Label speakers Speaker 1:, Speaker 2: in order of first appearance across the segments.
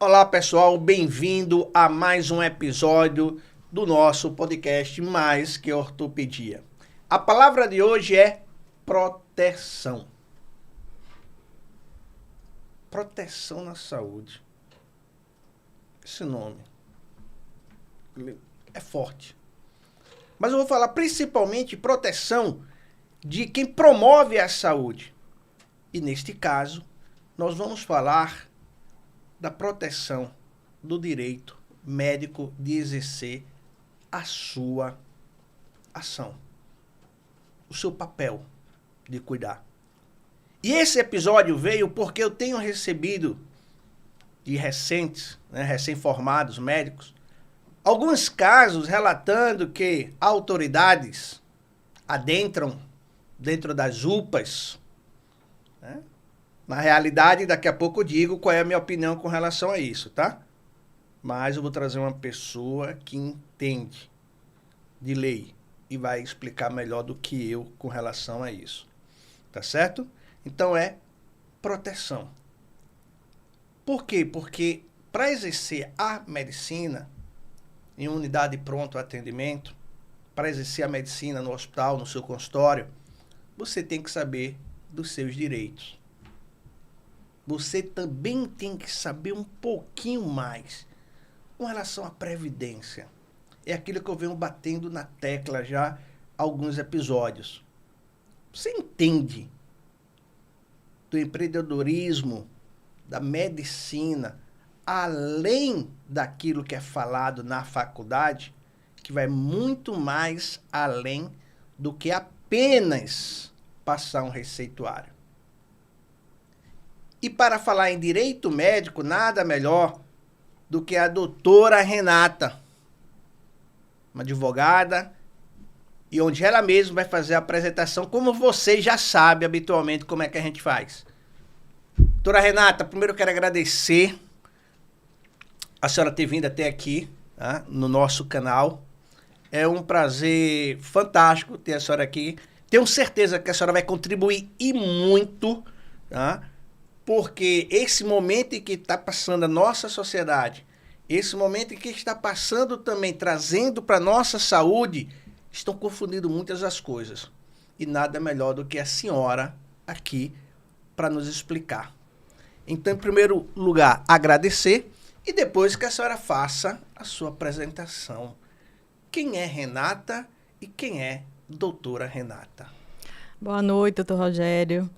Speaker 1: Olá pessoal, bem-vindo a mais um episódio do nosso podcast Mais Que Ortopedia. A palavra de hoje é proteção. Proteção na saúde. Esse nome é forte. Mas eu vou falar principalmente proteção de quem promove a saúde. E neste caso, nós vamos falar da proteção do direito médico de exercer a sua ação, o seu papel de cuidar. E esse episódio veio porque eu tenho recebido de recentes, recém-formados médicos, alguns casos relatando que autoridades adentram dentro das UPAs, né? Na realidade, daqui a pouco eu digo qual é a minha opinião com relação a isso, tá? Mas eu vou trazer uma pessoa que entende de lei e vai explicar melhor do que eu com relação a isso. Tá certo? Então é proteção. Por quê? Porque para exercer a medicina em unidade de pronto atendimento, para exercer a medicina no hospital, no seu consultório, você tem que saber dos seus direitos. Você também tem que saber um pouquinho mais com relação à previdência. É aquilo que eu venho batendo na tecla já há alguns episódios. Você entende do empreendedorismo, da medicina, além daquilo que é falado na faculdade, que vai muito mais além do que apenas passar um receituário. E para falar em direito médico, nada melhor do que a doutora Renata, uma advogada, e onde ela mesma vai fazer a apresentação, como você já sabe habitualmente como é que a gente faz. Doutora Renata, primeiro eu quero agradecer a senhora ter vindo até aqui, tá, no nosso canal. É um prazer fantástico ter a senhora aqui. Tenho certeza que a senhora vai contribuir e muito, tá? Porque esse momento em que está passando a nossa sociedade, esse momento em que está passando também, trazendo para a nossa saúde, estão confundindo muitas das coisas. E nada melhor do que a senhora aqui para nos explicar. Então, em primeiro lugar, agradecer e depois que a senhora faça a sua apresentação. Quem é Renata e quem é doutora Renata?
Speaker 2: Boa noite, doutor Rogério.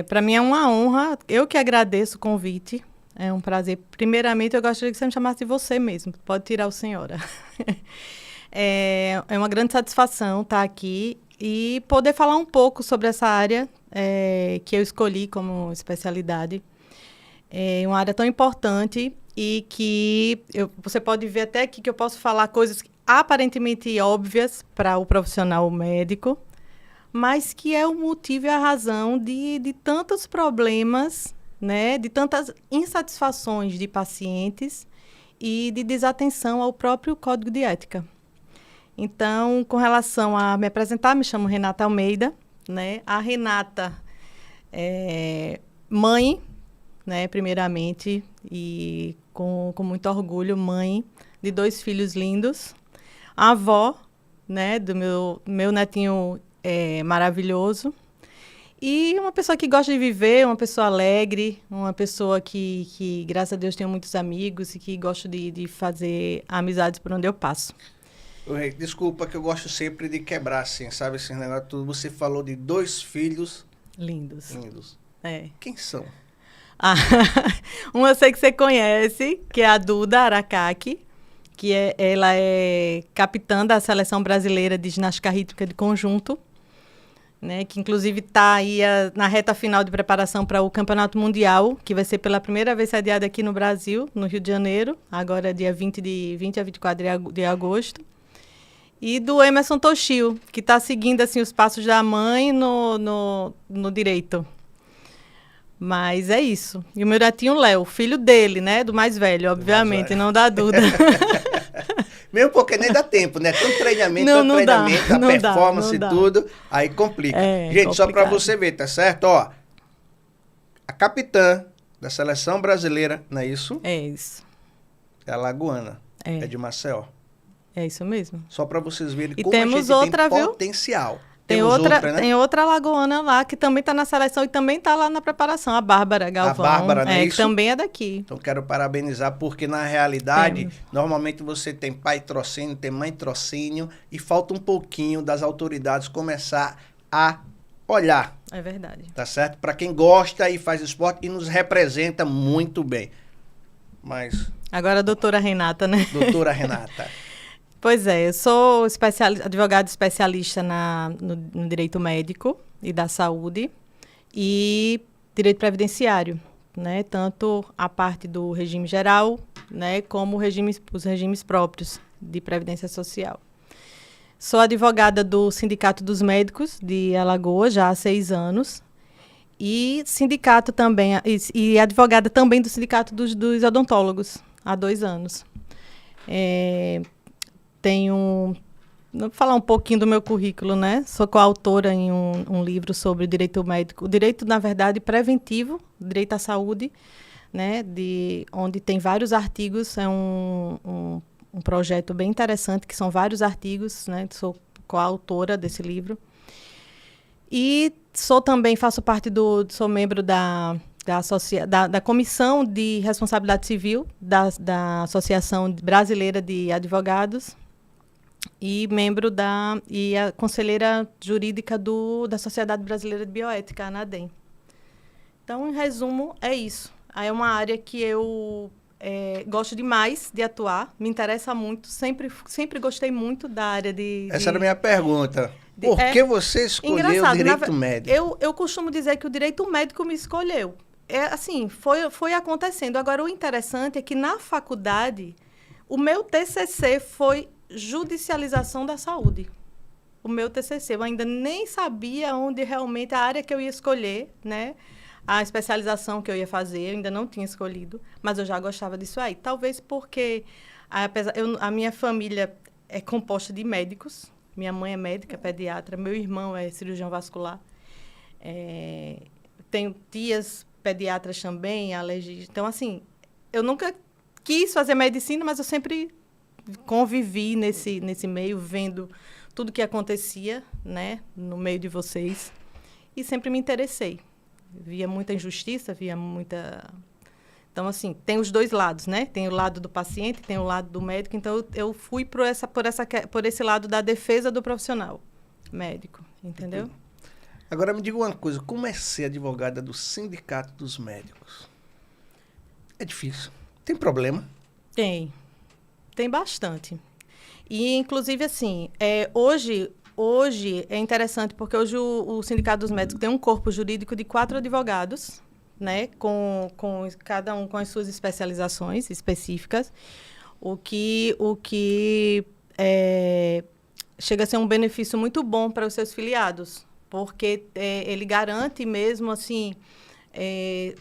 Speaker 2: Para mim é uma honra, eu que agradeço o convite, é um prazer. Primeiramente, eu gostaria que você me chamasse de você mesmo, pode tirar o senhora. É uma grande satisfação estar aqui e poder falar um pouco sobre essa área que eu escolhi como especialidade. É uma área tão importante e que você pode ver até aqui que eu posso falar coisas aparentemente óbvias para o profissional médico, mas que é o motivo e a razão de tantos problemas, né, de tantas insatisfações de pacientes e de desatenção ao próprio Código de Ética. Então, com relação a me apresentar, me chamo Renata Almeida, né? A Renata é mãe, né, primeiramente, e com muito orgulho, mãe de 2 filhos lindos, a avó, né, do meu netinho maravilhoso, e uma pessoa que gosta de viver, uma pessoa alegre, uma pessoa que graças a Deus, tenho muitos amigos e que gosto de fazer amizades por onde eu passo.
Speaker 1: Desculpa que eu gosto sempre de quebrar, assim, sabe? Esse negócio tudo. Você falou de 2 filhos
Speaker 2: lindos.
Speaker 1: Quem são?
Speaker 2: Uma eu sei que você conhece, que é a Duda Aracaki, que ela é capitã da Seleção Brasileira de Ginástica Rítmica de Conjunto, né, que inclusive está aí na reta final de preparação para o Campeonato Mundial, que vai ser pela primeira vez sediado aqui no Brasil, no Rio de Janeiro, agora dia 20 a 24 de agosto. E do Emerson Toshio, que está seguindo assim, os passos da mãe no direito. Mas é isso. E o meu netinho Léo, filho dele, né? Do mais velho, obviamente, não da Duda.
Speaker 1: Mesmo porque nem dá tempo, né? Tanto treinamento, a performance e tudo, aí complica. Gente, complicado. Só para você ver, tá certo? Ó, a capitã Da seleção brasileira, não é isso?
Speaker 2: É isso.
Speaker 1: É alagoana.
Speaker 2: É.
Speaker 1: É de Maceió.
Speaker 2: É isso mesmo.
Speaker 1: Só para vocês verem
Speaker 2: E
Speaker 1: como
Speaker 2: temos
Speaker 1: a gente
Speaker 2: outra,
Speaker 1: tem
Speaker 2: viu?
Speaker 1: potencial.
Speaker 2: Tem
Speaker 1: Temos
Speaker 2: outra,
Speaker 1: né?
Speaker 2: tem outra alagoana lá que também está na seleção e também está lá na preparação, a Bárbara Galvão.
Speaker 1: A Bárbara, não é
Speaker 2: que
Speaker 1: isso?
Speaker 2: também é daqui.
Speaker 1: Então, quero parabenizar, porque na realidade,
Speaker 2: Temos.
Speaker 1: normalmente você tem pai trocínio, tem mãe trocínio, e falta um pouquinho das autoridades começar a olhar,
Speaker 2: É verdade.
Speaker 1: tá certo? Para quem gosta e faz esporte e nos representa muito bem. Mas,
Speaker 2: Agora a doutora Renata, né?
Speaker 1: doutora Renata,
Speaker 2: Pois é, eu sou advogada especialista no direito médico e da saúde e direito previdenciário, né? Tanto a parte do regime geral, né, como os regimes próprios de previdência social. Sou advogada do Sindicato dos Médicos de Alagoas já há 6 anos e sindicato também e advogada também do Sindicato dos Odontólogos há 2 anos. Vou falar um pouquinho do meu currículo, né? Sou coautora em um livro sobre o direito médico, o direito, na verdade, preventivo, direito à saúde, né? Onde tem vários artigos, é um projeto bem interessante, que são vários artigos, né? Sou coautora desse livro. E sou membro da Comissão de Responsabilidade Civil da Associação Brasileira de Advogados e e a conselheira jurídica da Sociedade Brasileira de Bioética, a ANADEM. Então, em resumo, é isso. É uma área que eu gosto demais de atuar, me interessa muito, sempre gostei muito da área
Speaker 1: essa era a minha pergunta. Por que você escolheu o direito médico?
Speaker 2: Eu costumo dizer que o direito médico me escolheu. Assim, foi acontecendo. Agora, o interessante é que na faculdade, o meu TCC foi judicialização da saúde. O meu TCC, eu ainda nem sabia onde realmente a área que eu ia escolher, né? A especialização que eu ia fazer, eu ainda não tinha escolhido, mas eu já gostava disso aí. Talvez porque a minha família é composta de médicos. Minha mãe é médica, pediatra, meu irmão é cirurgião vascular. Tenho tias pediatras também, alergistas. Então, assim, eu nunca quis fazer medicina, mas eu sempre convivi nesse meio, vendo tudo que acontecia, né, no meio de vocês, e sempre me interessei. Via muita injustiça, via muita... Então, assim, tem os dois lados, né? Tem o lado do paciente, tem o lado do médico. Então, eu fui por esse lado da defesa do profissional médico, entendeu?
Speaker 1: Agora, me diga uma coisa. Como é ser advogada do Sindicato dos Médicos? É difícil. Tem problema?
Speaker 2: Tem. Tem bastante. E, inclusive, assim, hoje é interessante porque hoje o Sindicato dos Médicos tem um corpo jurídico de 4 advogados, né, com cada um com as suas especializações específicas, o que chega a ser um benefício muito bom para os seus filiados, porque ele garante mesmo, assim,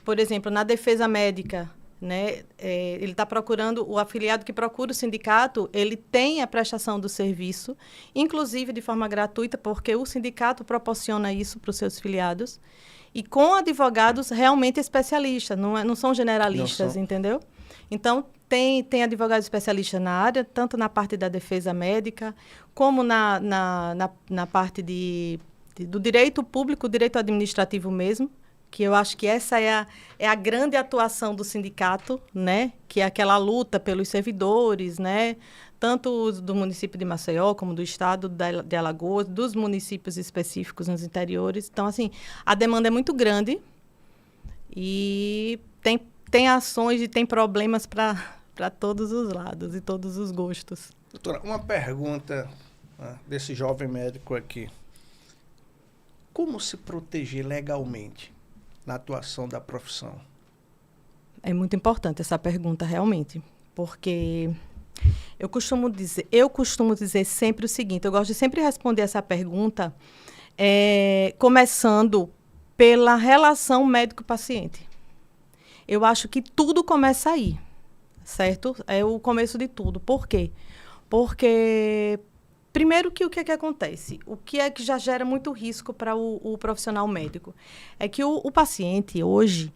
Speaker 2: por exemplo, na defesa médica, né, ele está procurando, o afiliado que procura o sindicato, ele tem a prestação do serviço, inclusive de forma gratuita, porque o sindicato proporciona isso para os seus filiados, e com advogados realmente especialistas, não são generalistas, entendeu? Então, tem advogado especialista na área, tanto na parte da defesa médica, como na parte do direito público, direito administrativo mesmo, que eu acho que essa é a grande atuação do sindicato, né? Que é aquela luta pelos servidores, né? Tanto do município de Maceió, como do estado de Alagoas, dos municípios específicos nos interiores. Então, assim, a demanda é muito grande e tem ações e tem problemas para todos os lados e todos os gostos.
Speaker 1: Doutora, uma pergunta desse jovem médico aqui. Como se proteger legalmente na atuação da profissão?
Speaker 2: É muito importante essa pergunta, realmente, porque eu costumo dizer sempre o seguinte, eu gosto de sempre responder essa pergunta começando pela relação médico-paciente. Eu acho que tudo começa aí, certo? É o começo de tudo. Por quê? Porque, primeiro, o que é que acontece? O que é que já gera muito risco para o profissional médico? É que o paciente, hoje,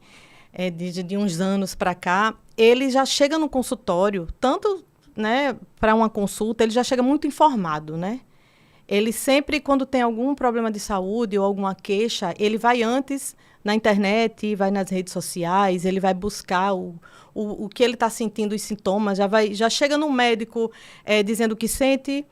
Speaker 2: de uns anos para cá, ele já chega no consultório, tanto, né, para uma consulta, ele já chega muito informado, né? Ele sempre, quando tem algum problema de saúde ou alguma queixa, ele vai antes na internet, vai nas redes sociais, ele vai buscar o que ele está sentindo, os sintomas, já chega no médico dizendo o que sente,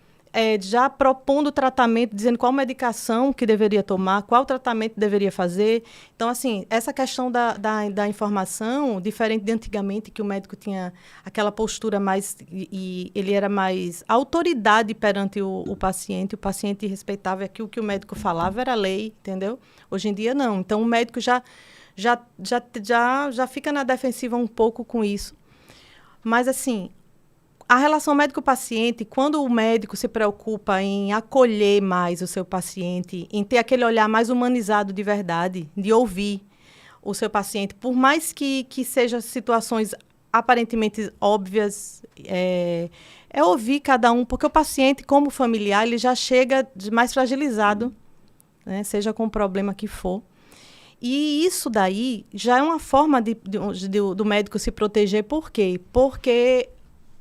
Speaker 2: já propondo o tratamento, dizendo qual medicação que deveria tomar, qual tratamento deveria fazer. Então, assim, essa questão da informação, diferente de antigamente, que o médico tinha aquela postura mais... E ele era mais autoridade perante o paciente respeitava aquilo que o médico falava, era lei, entendeu? Hoje em dia, não. Então, o médico já fica na defensiva um pouco com isso. Mas, assim... A relação médico-paciente, quando o médico se preocupa em acolher mais o seu paciente, em ter aquele olhar mais humanizado de verdade, de ouvir o seu paciente, por mais que sejam situações aparentemente óbvias, ouvir cada um, porque o paciente, como familiar, ele já chega mais fragilizado, né, seja com o problema que for. E isso daí já é uma forma do médico se proteger. Por quê? Porque...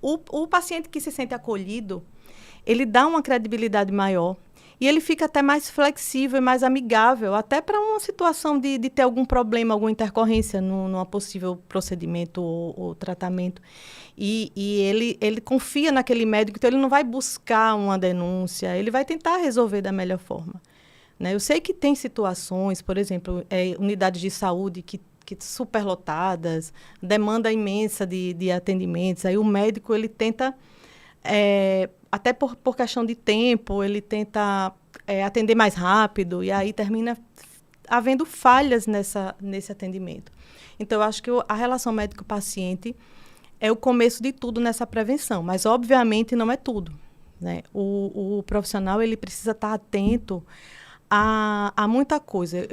Speaker 2: O paciente que se sente acolhido, ele dá uma credibilidade maior e ele fica até mais flexível e mais amigável, até para uma situação de ter algum problema, alguma intercorrência num possível procedimento ou tratamento. E ele confia naquele médico, então ele não vai buscar uma denúncia, ele vai tentar resolver da melhor forma. Né? Eu sei que tem situações, por exemplo, unidades de saúde que superlotadas, demanda imensa de atendimentos. Aí o médico, ele tenta, até por questão de tempo, ele tenta atender mais rápido, e aí termina havendo falhas nesse atendimento. Então, eu acho que a relação médico-paciente é o começo de tudo nessa prevenção, mas, obviamente, não é tudo. Né? O profissional, ele precisa estar atento a muita coisa.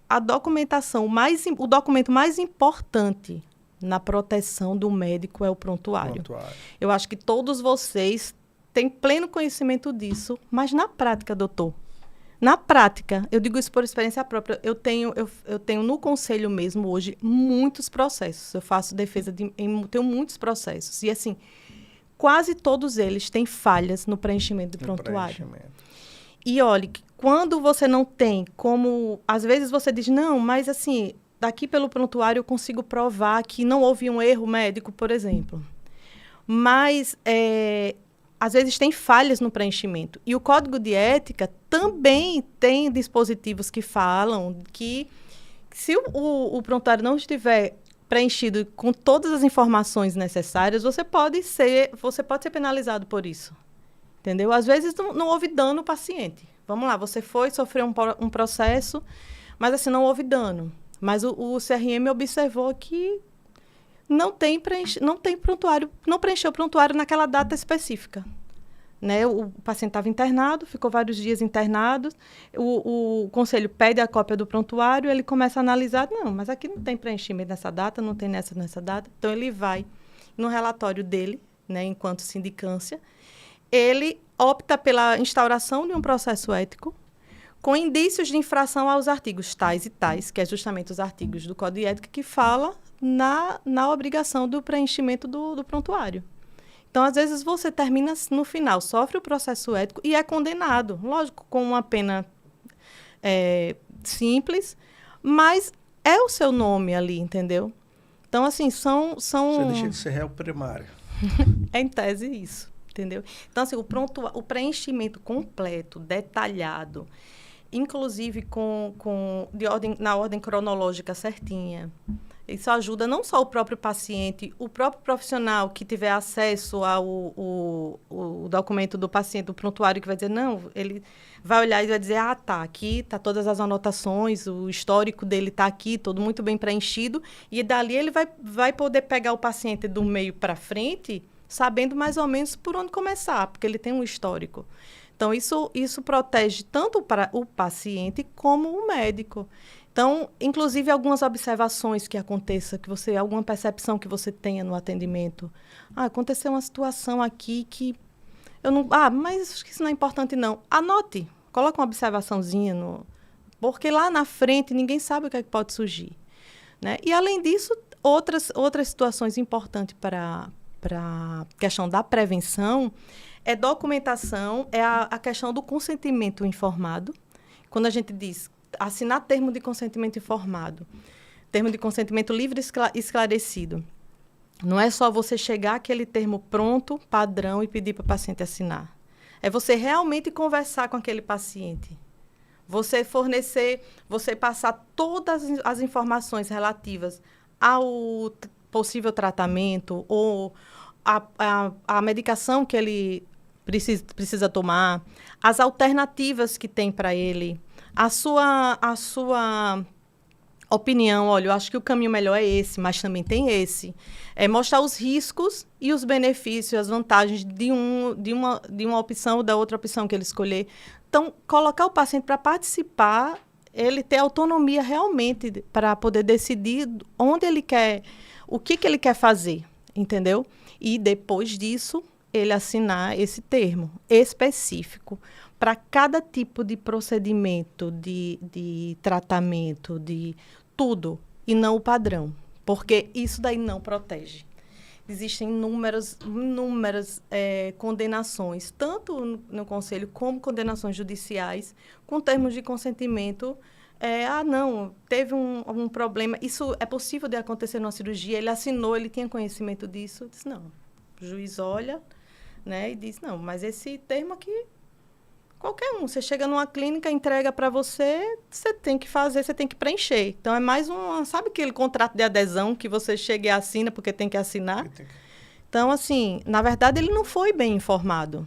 Speaker 2: A documentação, o documento mais importante na proteção do médico é o prontuário. Eu acho que todos vocês têm pleno conhecimento disso, mas na prática, doutor, na prática, eu digo isso por experiência própria, eu tenho no conselho mesmo hoje muitos processos. Eu faço defesa, tenho muitos processos. E, assim, quase todos eles têm falhas no preenchimento do prontuário. E, olha, quando você não tem como... Às vezes você diz, não, mas assim, daqui pelo prontuário eu consigo provar que não houve um erro médico, por exemplo. Mas, às vezes, tem falhas no preenchimento. E o Código de Ética também tem dispositivos que falam que, se o prontuário não estiver preenchido com todas as informações necessárias, você pode ser penalizado por isso. Entendeu? Às vezes não houve dano ao paciente. Vamos lá, você sofreu um processo, mas assim, não houve dano. Mas o CRM observou que não prontuário, não preencheu o prontuário naquela data específica. Né? O paciente estava internado, ficou vários dias internado, o conselho pede a cópia do prontuário, ele começa a analisar, não, mas aqui não tem preenchimento nessa data, não tem nessa data. Então, ele vai no relatório dele, né, enquanto sindicância, ele opta pela instauração de um processo ético com indícios de infração aos artigos tais e tais, que é justamente os artigos do Código de Ética que fala na obrigação do preenchimento do prontuário. Então, às vezes, você termina, no final, sofre o processo ético e é condenado, lógico, com uma pena simples, mas é o seu nome ali, entendeu? Então, assim, são...
Speaker 1: Você deixa de ser réu primário.
Speaker 2: É, em tese, isso. Entendeu? Então, assim, o preenchimento completo, detalhado, inclusive na ordem cronológica certinha, isso ajuda não só o próprio paciente, o próprio profissional que tiver acesso ao documento do paciente, do prontuário, que vai dizer, não, ele vai olhar e vai dizer, tá, aqui está todas as anotações, o histórico dele está aqui, tudo muito bem preenchido, e dali ele vai poder pegar o paciente do meio para frente, sabendo mais ou menos por onde começar, porque ele tem um histórico. Então, isso protege tanto para o paciente como o médico. Então, inclusive, algumas observações que aconteçam, alguma percepção que você tenha no atendimento. Aconteceu uma situação aqui que eu não... mas acho que isso não é importante, não. Anote, coloque uma observaçãozinha, porque lá na frente ninguém sabe o que é que pode surgir. né? E, além disso, outras situações importantes para a questão da prevenção é documentação, é a questão do consentimento informado. Quando a gente diz assinar termo de consentimento informado, termo de consentimento livre e esclarecido, não é só você chegar àquele termo pronto, padrão, e pedir para o paciente assinar. É você realmente conversar com aquele paciente. Você fornecer, você passar todas as informações relativas ao possível tratamento ou a medicação que ele precisa tomar, as alternativas que tem para ele, a sua opinião. Olha, eu acho que o caminho melhor é esse, mas também tem esse. É mostrar os riscos e os benefícios, as vantagens de uma opção ou da outra opção que ele escolher. Então, colocar o paciente para participar, ele ter autonomia realmente para poder decidir onde ele quer, o que ele quer fazer, entendeu? E depois disso, ele assinar esse termo específico para cada tipo de procedimento, de tratamento, de tudo, e não o padrão, porque isso daí não protege. Existem inúmeras condenações, tanto no Conselho como condenações judiciais, com termos de consentimento. Não, teve um problema, isso é possível de acontecer numa cirurgia, ele assinou, ele tinha conhecimento disso, disse, não, o juiz olha, né, e diz, não, mas esse termo aqui, qualquer um, você chega numa clínica, entrega para você, você tem que fazer, você tem que preencher. Então, é mais sabe aquele contrato de adesão que você chega e assina porque tem que assinar? Então, assim, na verdade, ele não foi bem informado.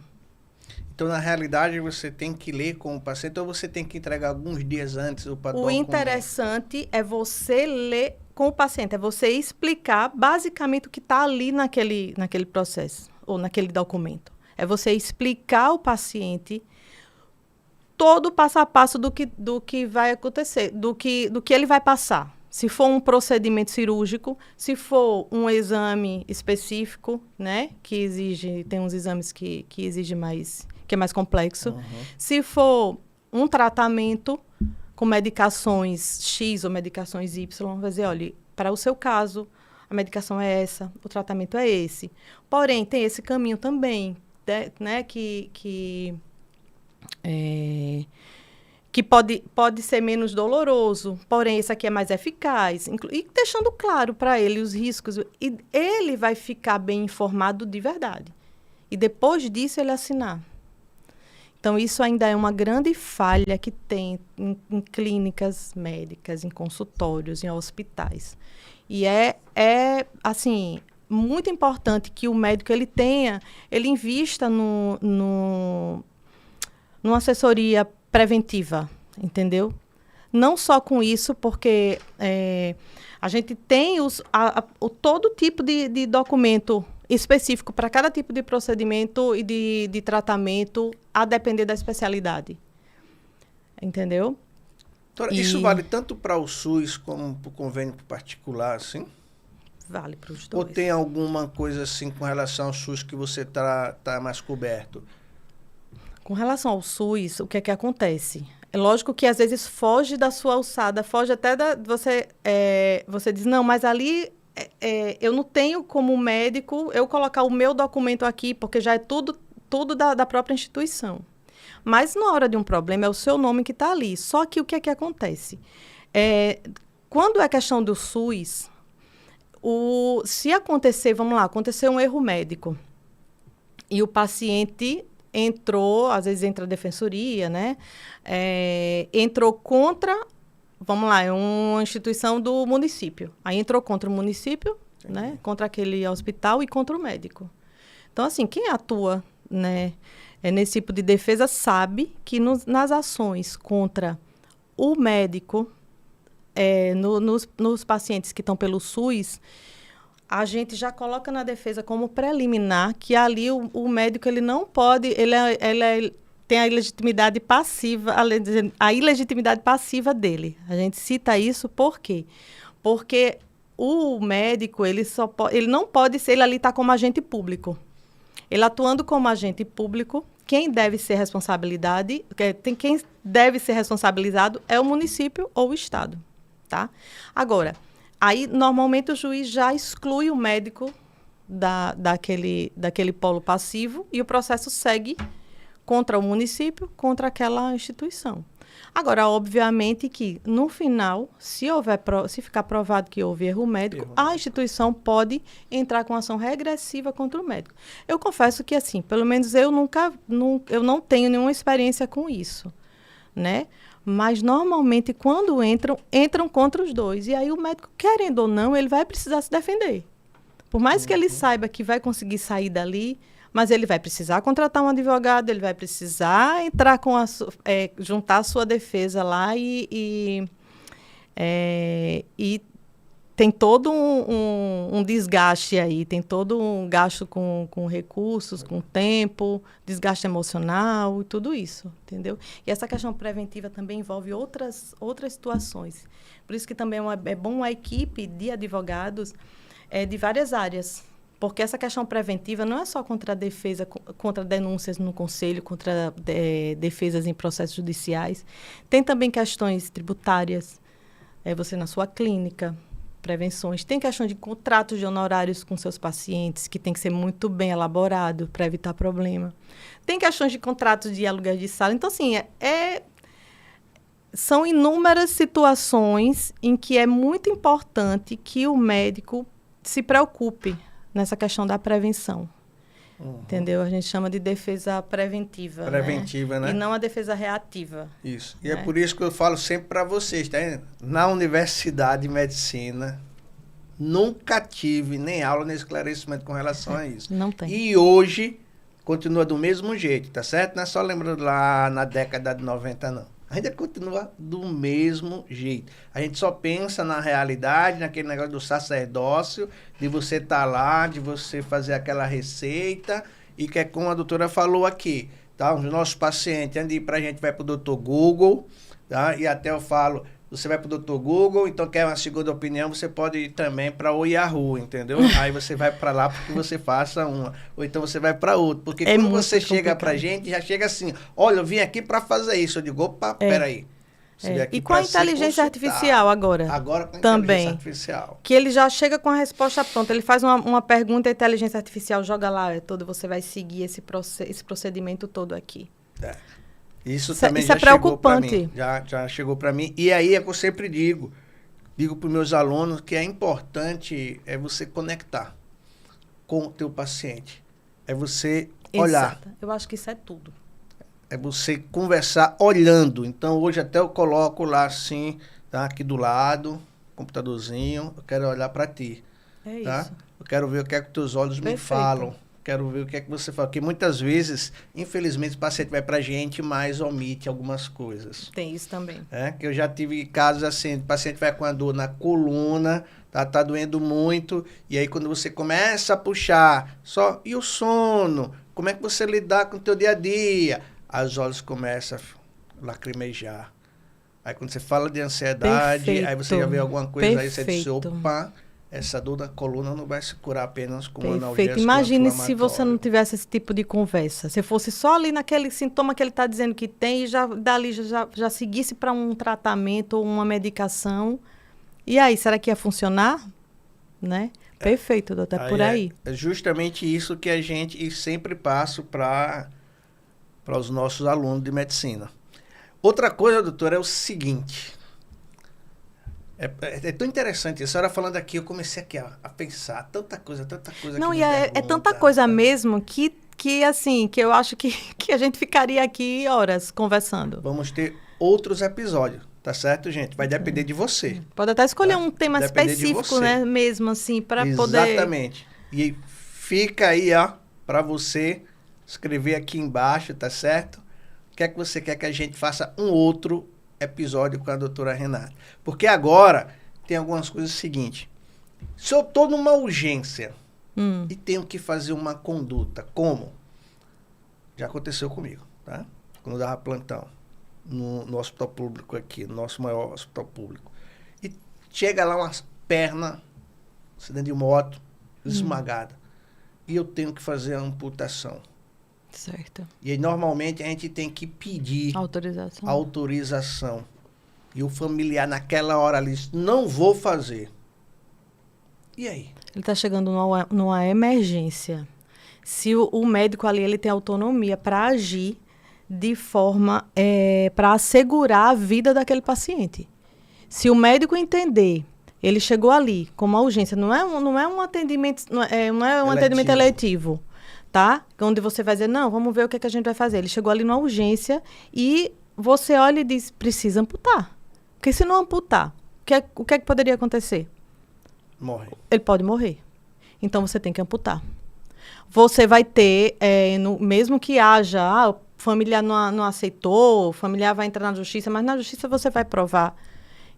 Speaker 1: Então, na realidade, você tem que ler com o paciente ou você tem que entregar alguns dias antes o padrão?
Speaker 2: O interessante é você ler com o paciente, é você explicar basicamente o que está ali naquele processo ou naquele documento. É você explicar ao paciente todo o passo a passo do que vai acontecer, do que ele vai passar. Se for um procedimento cirúrgico, se for um exame específico, né, tem uns exames que exigem mais, que é mais complexo. Uhum. Se for um tratamento com medicações X ou medicações Y, vai dizer, olha, para o seu caso, a medicação é essa, o tratamento é esse. Porém, tem esse caminho também, né, que pode ser menos doloroso, porém esse aqui é mais eficaz, e deixando claro para ele os riscos, e ele vai ficar bem informado de verdade. E depois disso ele assinar. Então, isso ainda é uma grande falha que tem em clínicas médicas, em consultórios, em hospitais. E assim, muito importante que o médico ele invista numa assessoria preventiva, entendeu? Não só com isso, porque a gente tem todo tipo de documento específico para cada tipo de procedimento e de tratamento, a depender da especialidade. Entendeu?
Speaker 1: Doutora, isso vale tanto para o SUS como para o convênio particular, assim?
Speaker 2: Vale para os dois.
Speaker 1: Ou tem alguma coisa assim com relação ao SUS que você tá mais coberto?
Speaker 2: Com relação ao SUS, o que é que acontece? É lógico que às vezes foge da sua alçada, foge até você diz, não, mas ali eu não tenho como médico eu colocar o meu documento aqui, porque já é tudo da própria instituição. Mas na hora de um problema é o seu nome que está ali. Só que o que é que acontece? Quando é questão do SUS, se acontecer, vamos lá, aconteceu um erro médico e o paciente entrou, às vezes entra a defensoria, né? Entrou contra, vamos lá, é uma instituição do município. Aí entrou contra o município, né? Contra aquele hospital e contra o médico. Então, assim, quem atua, né, nesse tipo de defesa sabe que nas ações contra o médico, nos pacientes que estão pelo SUS, a gente já coloca na defesa como preliminar que ali o médico ele não pode, ele tem a ilegitimidade passiva, a ilegitimidade passiva dele. A gente cita isso por quê? Porque o médico ele não pode ser, ele ali está como agente público. Ele atuando como agente público, quem deve ser quem deve ser responsabilizado é o município ou o estado, tá? Agora, Aí, normalmente, o juiz já exclui o médico daquele polo passivo e o processo segue contra o município, contra aquela instituição. Agora, obviamente que, no final, se ficar provado que houve erro médico, a instituição pode entrar com ação regressiva contra o médico. Eu confesso que, assim, pelo menos eu não tenho nenhuma experiência com isso, né? Mas, normalmente, quando entram contra os dois. E aí, o médico, querendo ou não, ele vai precisar se defender. Por mais que ele saiba que vai conseguir sair dali, mas ele vai precisar contratar um advogado, ele vai precisar entrar juntar a sua defesa lá e tem todo um desgaste aí, tem todo um gasto com recursos, com tempo, desgaste emocional e tudo isso, entendeu? E essa questão preventiva também envolve outras situações. Por isso que também é bom a equipe de advogados de várias áreas. Porque essa questão preventiva não é só contra a defesa, contra denúncias no conselho, contra defesas em processos judiciais. Tem também questões tributárias, você na sua clínica, prevenções. Tem questão de contratos de honorários com seus pacientes, que tem que ser muito bem elaborado para evitar problema. Tem questões de contratos de aluguel de sala. Então, assim, são inúmeras situações em que é muito importante que o médico se preocupe nessa questão da prevenção. Entendeu? A gente chama de defesa preventiva.
Speaker 1: Preventiva, né?
Speaker 2: E não a defesa reativa.
Speaker 1: Isso. E é por isso que eu falo sempre para vocês, tá? Na Universidade de Medicina, nunca tive nem aula nem esclarecimento com relação a isso.
Speaker 2: Não tem.
Speaker 1: E hoje continua do mesmo jeito, tá certo? Não é só lembrando lá na década de 90, não. Ainda continua do mesmo jeito. A gente só pensa na realidade, naquele negócio do sacerdócio, de você estar lá, de você fazer aquela receita, e que é como a doutora falou aqui, tá? Os nossos pacientes, antes de ir pra gente, vai pro Dr. Google, tá? E até eu falo, você vai pro Dr. Google, então quer uma segunda opinião, você pode ir também para o Yahoo, entendeu? Aí você vai para lá porque você faça uma. Ou então você vai para outro. Porque quando você chega pra gente, já chega assim, olha, eu vim aqui para fazer isso. Eu digo, opa, peraí.
Speaker 2: E com a inteligência artificial agora?
Speaker 1: Agora com a
Speaker 2: também,
Speaker 1: inteligência artificial.
Speaker 2: Que ele já chega com a resposta pronta. Ele faz uma pergunta, a inteligência artificial joga lá, você vai seguir esse procedimento todo aqui.
Speaker 1: Isso também já chegou para mim. Já chegou para mim. E aí é que eu sempre digo para os meus alunos que é importante você conectar com o teu paciente. É você olhar.
Speaker 2: Exato. Eu acho que isso é tudo.
Speaker 1: É você conversar olhando. Então, hoje até eu coloco lá assim, tá? Aqui do lado, computadorzinho, eu quero olhar para ti. Tá?
Speaker 2: Isso.
Speaker 1: Eu quero ver o que é que teus olhos me falam. Quero ver o que é que você fala. Porque muitas vezes, infelizmente, o paciente vai pra gente, mas omite algumas coisas.
Speaker 2: Tem isso também.
Speaker 1: Que eu já tive casos assim, o paciente vai com a dor na coluna, tá doendo muito, e aí quando você começa a puxar, e o sono? Como é que você lidar com o teu dia a dia? Aí os olhos começam a lacrimejar. Aí quando você fala de ansiedade, aí você já vê alguma coisa, aí você diz, opa, essa dor da coluna não vai se curar apenas com analgésico.
Speaker 2: Imagine se você não tivesse esse tipo de conversa. Se fosse só ali naquele sintoma que ele está dizendo que tem e dali já seguisse para um tratamento ou uma medicação. E aí, será que ia funcionar? Né? Perfeito, doutor, é por aí.
Speaker 1: É justamente isso que a gente sempre passa para os nossos alunos de medicina. Outra coisa, doutor, é o seguinte... É tão interessante. A senhora falando aqui, eu comecei aqui a pensar tanta coisa.
Speaker 2: Não, e é tanta coisa mesmo que eu acho que a gente ficaria aqui horas conversando.
Speaker 1: Vamos ter outros episódios, tá certo, gente? Vai depender de você.
Speaker 2: Pode até escolher um tema específico, né? Mesmo assim, para poder...
Speaker 1: Exatamente. E fica aí, para você escrever aqui embaixo, tá certo? O que é que você quer que a gente faça um outro episódio com a doutora Renata. Porque agora tem algumas coisas seguintes. Se eu estou numa urgência e tenho que fazer uma conduta, como? Já aconteceu comigo, tá? Quando eu dava plantão no hospital público aqui, no nosso maior hospital público. E chega lá umas pernas, acidente de moto, esmagada. E eu tenho que fazer a amputação.
Speaker 2: Certo.
Speaker 1: E aí, normalmente, a gente tem que pedir autorização. E o familiar, naquela hora ali, diz, não vou fazer. E aí?
Speaker 2: Ele está chegando numa emergência. Se o médico ali ele tem autonomia para agir de forma para assegurar a vida daquele paciente. Se o médico entender, ele chegou ali com uma urgência, não é um atendimento, não é um atendimento eletivo, tá? Onde você vai dizer, não, vamos ver o que a gente vai fazer. Ele chegou ali numa urgência e você olha e diz, precisa amputar. Porque se não amputar, o que é que poderia acontecer?
Speaker 1: Morre.
Speaker 2: Ele pode morrer. Então, você tem que amputar. Você vai ter, mesmo que haja, o familiar não aceitou, o familiar vai entrar na justiça, mas na justiça você vai provar,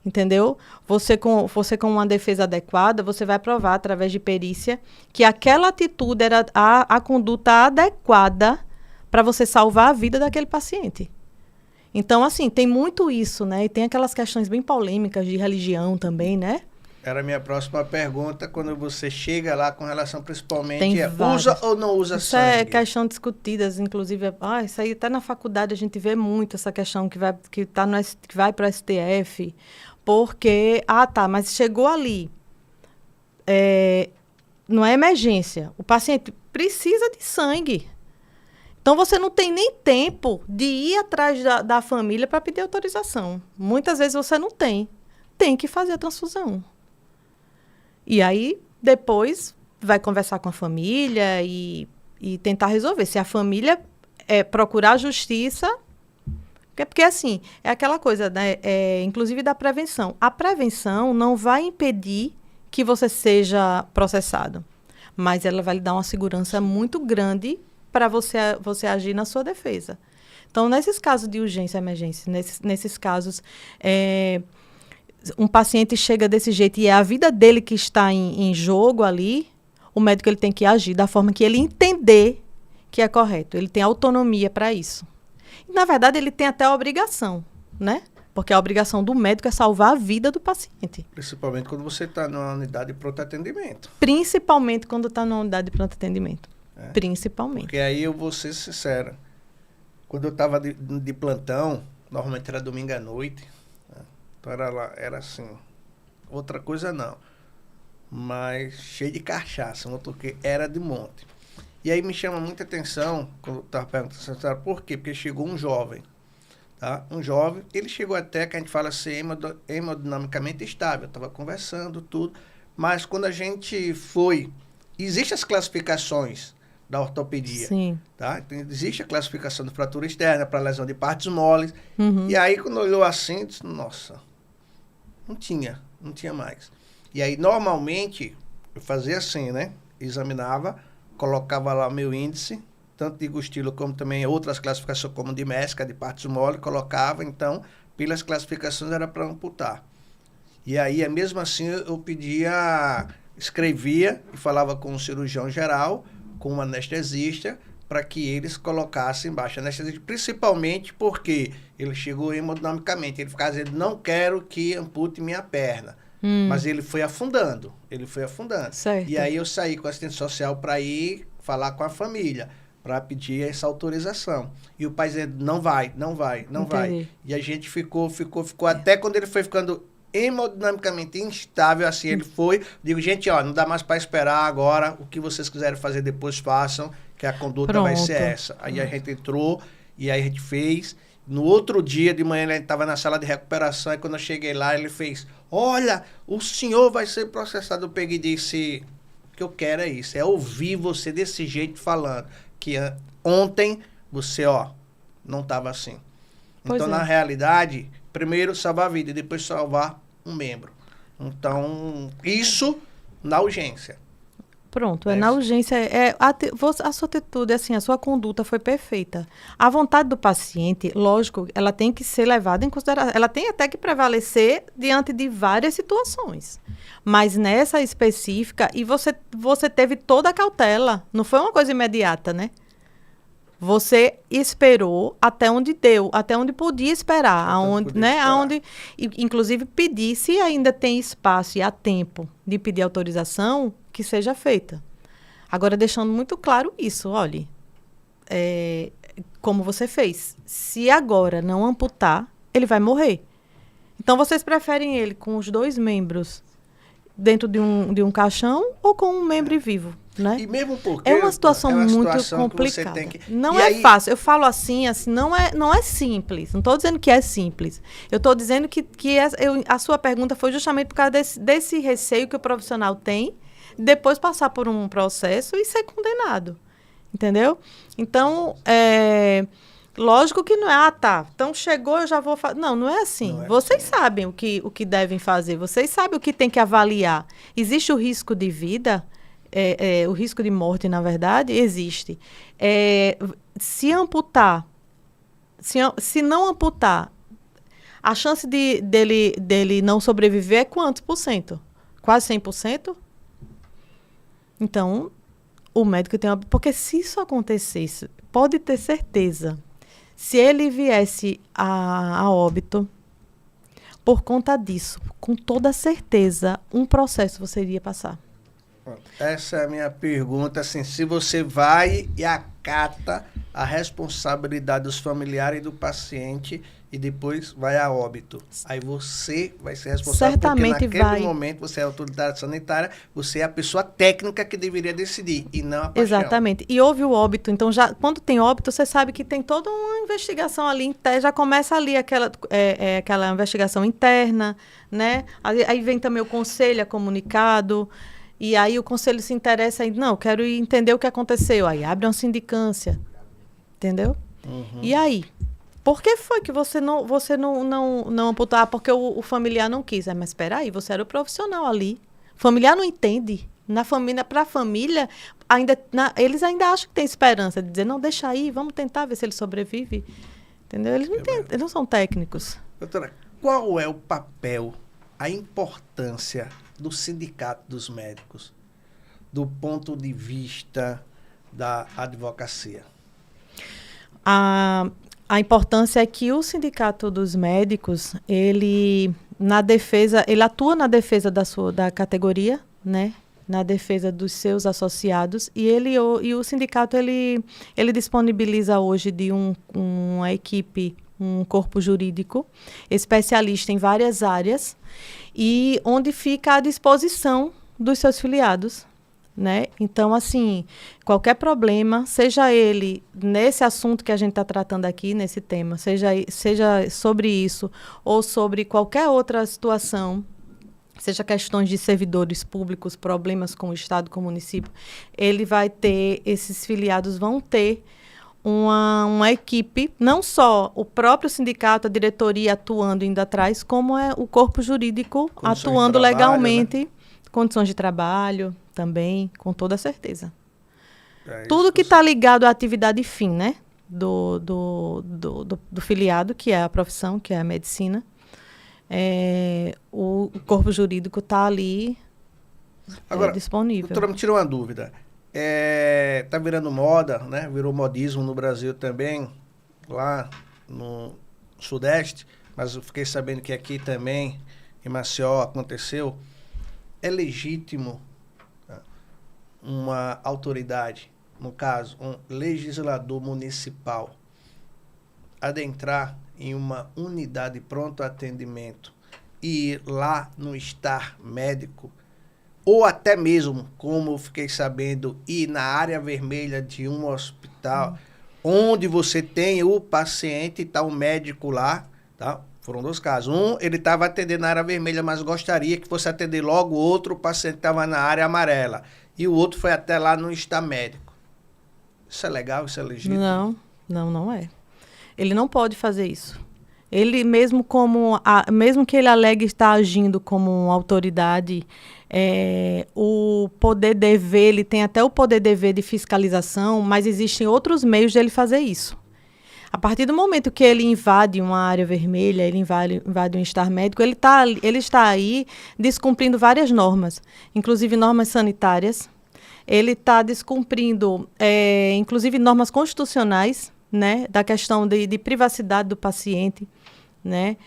Speaker 2: entendeu? Você com uma defesa adequada, você vai provar, através de perícia, que aquela atitude era a conduta adequada para você salvar a vida daquele paciente. Então, assim, tem muito isso, né? E tem aquelas questões bem polêmicas de religião também, né?
Speaker 1: Era a minha próxima pergunta, quando você chega lá com relação principalmente
Speaker 2: usa
Speaker 1: ou não usa
Speaker 2: isso
Speaker 1: sangue?
Speaker 2: Isso é questão discutida, inclusive, isso aí até na faculdade a gente vê muito essa questão que vai para o STF, porque, mas chegou ali, não é emergência, o paciente precisa de sangue. Então, você não tem nem tempo de ir atrás da família para pedir autorização. Muitas vezes você não tem. Tem que fazer a transfusão. E aí, depois, vai conversar com a família e tentar resolver. Se a família procurar a justiça... Porque, assim, é aquela coisa, né? Inclusive da prevenção. A prevenção não vai impedir que você seja processado. Mas ela vai lhe dar uma segurança muito grande para você agir na sua defesa. Então, nesses casos de urgência e emergência, nesses casos, um paciente chega desse jeito e é a vida dele que está em jogo ali, o médico ele tem que agir da forma que ele entender que é correto. Ele tem autonomia para isso. E, na verdade, ele tem até a obrigação, né? Porque a obrigação do médico é salvar a vida do paciente.
Speaker 1: Principalmente quando você está numa unidade de pronto atendimento.
Speaker 2: Principalmente quando está numa unidade de pronto atendimento. Principalmente.
Speaker 1: Porque aí eu vou ser sincera. Quando eu estava de plantão, normalmente era domingo à noite. Né? Então era assim. Outra coisa não. Mas cheio de cachaça, porque era de monte. E aí me chama muita atenção, quando eu estava perguntando, por quê? Porque chegou um jovem. Tá? Um jovem, ele chegou até, que a gente fala ser hemodinamicamente estável. Eu estava conversando, tudo. Mas quando a gente foi... Existem as classificações da ortopedia.
Speaker 2: Sim.
Speaker 1: Tá? Então, existe a classificação de fratura externa para lesão de partes moles.
Speaker 2: Uhum.
Speaker 1: E aí, quando olhou assim, disse, nossa, não tinha mais. E aí, normalmente, eu fazia assim, né? Examinava, colocava lá o meu índice, tanto de Gustilo como também outras classificações, como de Mesca, de partes moles, colocava, então, pelas classificações era para amputar. E aí, mesmo assim, eu escrevia e falava com o cirurgião geral, com o anestesista, para que eles colocassem baixo anestesia, principalmente porque ele chegou hemodinamicamente, ele ficava dizendo, não quero que ampute minha perna. Mas ele foi afundando.
Speaker 2: Certo.
Speaker 1: E aí eu saí com a assistente social para ir falar com a família, para pedir essa autorização. E o pai dizendo, não vai. E a gente ficou até quando ele foi ficando hemodinamicamente instável, assim ele foi. Digo, gente, não dá mais para esperar agora, o que vocês quiserem fazer depois façam, que a conduta vai ser essa. Aí a gente entrou, e aí a gente fez. No outro dia de manhã, ele estava na sala de recuperação, e quando eu cheguei lá, ele fez, olha, o senhor vai ser processado. Eu peguei e disse, o que eu quero é isso, é ouvir você desse jeito falando, que ontem você, não estava assim. Então, na realidade, primeiro salvar a vida e depois salvar um membro. Então, isso na urgência.
Speaker 2: Pronto, na urgência, a sua atitude, assim, a sua conduta foi perfeita. A vontade do paciente, lógico, ela tem que ser levada em consideração, ela tem até que prevalecer diante de várias situações. Mas nessa específica, e você teve toda a cautela, não foi uma coisa imediata, né? Você esperou até onde deu, até onde podia esperar, inclusive pedir, se ainda tem espaço e há tempo de pedir autorização, que seja feita. Agora, deixando muito claro isso, olhe, como você fez, se agora não amputar, ele vai morrer. Então, vocês preferem ele com os 2 membros dentro de um caixão ou com um membro vivo, né?
Speaker 1: E mesmo porque
Speaker 2: é uma situação muito
Speaker 1: situação
Speaker 2: complicada.
Speaker 1: Que...
Speaker 2: Não é fácil. Eu falo assim, não é simples. Não estou dizendo que é simples. Eu estou dizendo que a sua pergunta foi justamente por causa desse receio que o profissional tem, depois passar por um processo e ser condenado. Entendeu? Então, lógico que não é, então chegou, eu já vou fazer. Não, não é assim. Não é vocês assim. Sabem o que devem fazer, vocês sabem o que tem que avaliar. Existe o risco de vida, o risco de morte, na verdade, existe. Se amputar, se não amputar, a chance dele não sobreviver é quantos por cento? Quase 100%? Então, o médico tem... Porque se isso acontecesse, pode ter certeza... Se ele viesse a óbito, por conta disso, com toda certeza, um processo você iria passar.
Speaker 1: Essa é a minha pergunta, assim, se você vai e acata a responsabilidade dos familiares do paciente e depois vai a óbito. Aí você vai ser responsável,
Speaker 2: certamente
Speaker 1: porque naquele momento você é a autoridade sanitária, você é a pessoa técnica que deveria decidir, e não a paixão.
Speaker 2: Exatamente. E houve o óbito, então quando tem óbito, você sabe que tem toda uma investigação ali, já começa ali aquela investigação interna, né? Aí vem também o conselho, é comunicado, e aí o conselho se interessa em, não, quero entender o que aconteceu. Aí abre uma sindicância, entendeu? Uhum. E aí? Por que foi que você não amputou? Porque o familiar não quis. Mas espera aí, você era o profissional ali. O familiar não entende. Para a família, eles ainda acham que tem esperança de dizer, não, deixa aí, vamos tentar ver se ele sobrevive. Entendeu? Eles eles não são técnicos.
Speaker 1: Doutora, qual é o papel, a importância do Sindicato dos Médicos do ponto de vista da advocacia?
Speaker 2: A importância é que o Sindicato dos Médicos, ele atua na defesa da categoria, né? Na defesa dos seus associados, e o sindicato ele disponibiliza hoje de uma equipe, um corpo jurídico especialista em várias áreas, e onde fica à disposição dos seus filiados, né? Então, assim, qualquer problema, seja ele nesse assunto que a gente está tratando aqui, nesse tema, seja sobre isso ou sobre qualquer outra situação, seja questões de servidores públicos, problemas com o Estado, com o município, esses filiados vão ter uma equipe, não só o próprio sindicato, a diretoria atuando indo atrás, como é o corpo jurídico atuando legalmente, né? Condições de trabalho também, com toda certeza. Tudo que está ligado à atividade fim, né? Do filiado, que é a profissão, que é a medicina. O corpo jurídico está ali. Agora, disponível.
Speaker 1: Doutora, me tirou uma dúvida. Está virando moda, né? Virou modismo no Brasil também, lá no Sudeste, mas eu fiquei sabendo que aqui também, em Maceió, aconteceu. É legítimo uma autoridade, no caso, um legislador municipal, adentrar em uma unidade de pronto atendimento e ir lá no estar médico, ou até mesmo, como eu fiquei sabendo, ir na área vermelha de um hospital, onde você tem o paciente e está o médico lá, tá? Foram 2 casos. Um, ele estava atendendo na área vermelha, mas gostaria que fosse atender logo o outro, o paciente estava na área amarela. E o outro foi até lá no estar médico. Isso é legal? Isso é legítimo?
Speaker 2: Não é. Ele não pode fazer isso. Ele, mesmo que ele alegue estar agindo como uma autoridade, o poder dever, ele tem até o poder dever de fiscalização, mas existem outros meios de ele fazer isso. A partir do momento que ele invade uma área vermelha, ele invade um estar médico, ele está aí descumprindo várias normas, inclusive normas sanitárias. Ele está descumprindo, inclusive, normas constitucionais, né, da questão de privacidade do paciente, né,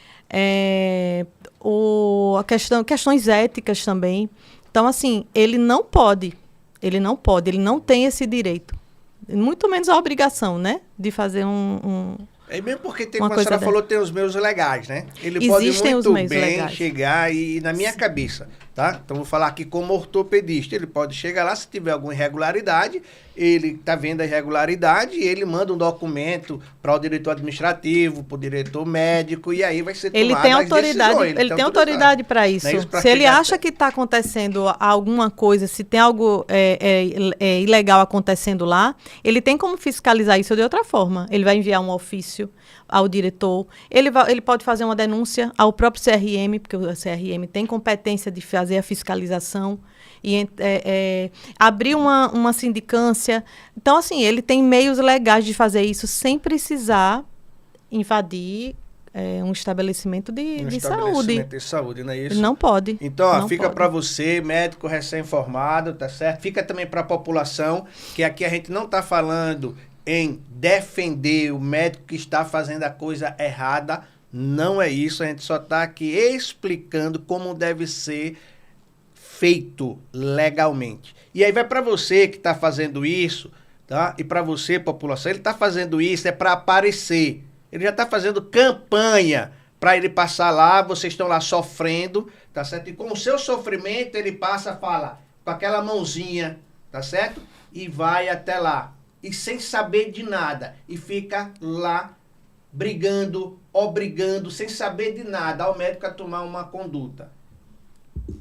Speaker 2: questões éticas também. Então, assim, ele não tem esse direito. Muito menos a obrigação, né? De fazer
Speaker 1: mesmo porque tem, como a senhora falou, tem os meios legais, né? Ele pode muito bem chegar e, na minha cabeça, Tá? Então, vou falar aqui como ortopedista. Ele pode chegar lá, se tiver alguma irregularidade, ele está vendo a irregularidade e ele manda um documento para o diretor administrativo, para o diretor médico, e aí vai ser tomada
Speaker 2: Ele tem autoridade,
Speaker 1: decisões.
Speaker 2: ele tem autoridade para isso.
Speaker 1: Não é isso, pra
Speaker 2: se ele
Speaker 1: chegar
Speaker 2: acha que está acontecendo alguma coisa, se tem algo ilegal acontecendo lá, ele tem como fiscalizar isso de outra forma. Ele vai enviar um ofício ao diretor, ele pode fazer uma denúncia ao próprio CRM, porque o CRM tem competência de fazer a fiscalização, e abrir uma sindicância. Então, assim, ele tem meios legais de fazer isso sem precisar invadir um estabelecimento de saúde.
Speaker 1: Estabelecimento de saúde, não é isso?
Speaker 2: Não pode.
Speaker 1: Então, ó,
Speaker 2: não
Speaker 1: fica
Speaker 2: pode.
Speaker 1: para você, médico recém-formado, tá certo? Fica também para a população, que aqui a gente não está falando em defender o médico que está fazendo a coisa errada. Não é isso, a gente só está aqui explicando como deve ser feito legalmente. E aí vai para você que está fazendo isso, tá? E para você, população, ele está fazendo isso é para aparecer. Ele já está fazendo campanha para ele passar lá, vocês estão lá sofrendo, tá certo? E com o seu sofrimento ele passa, fala, com aquela mãozinha, tá certo? E vai até lá. E sem saber de nada. E fica lá brigando, obrigando, sem saber de nada ao médico a tomar uma conduta.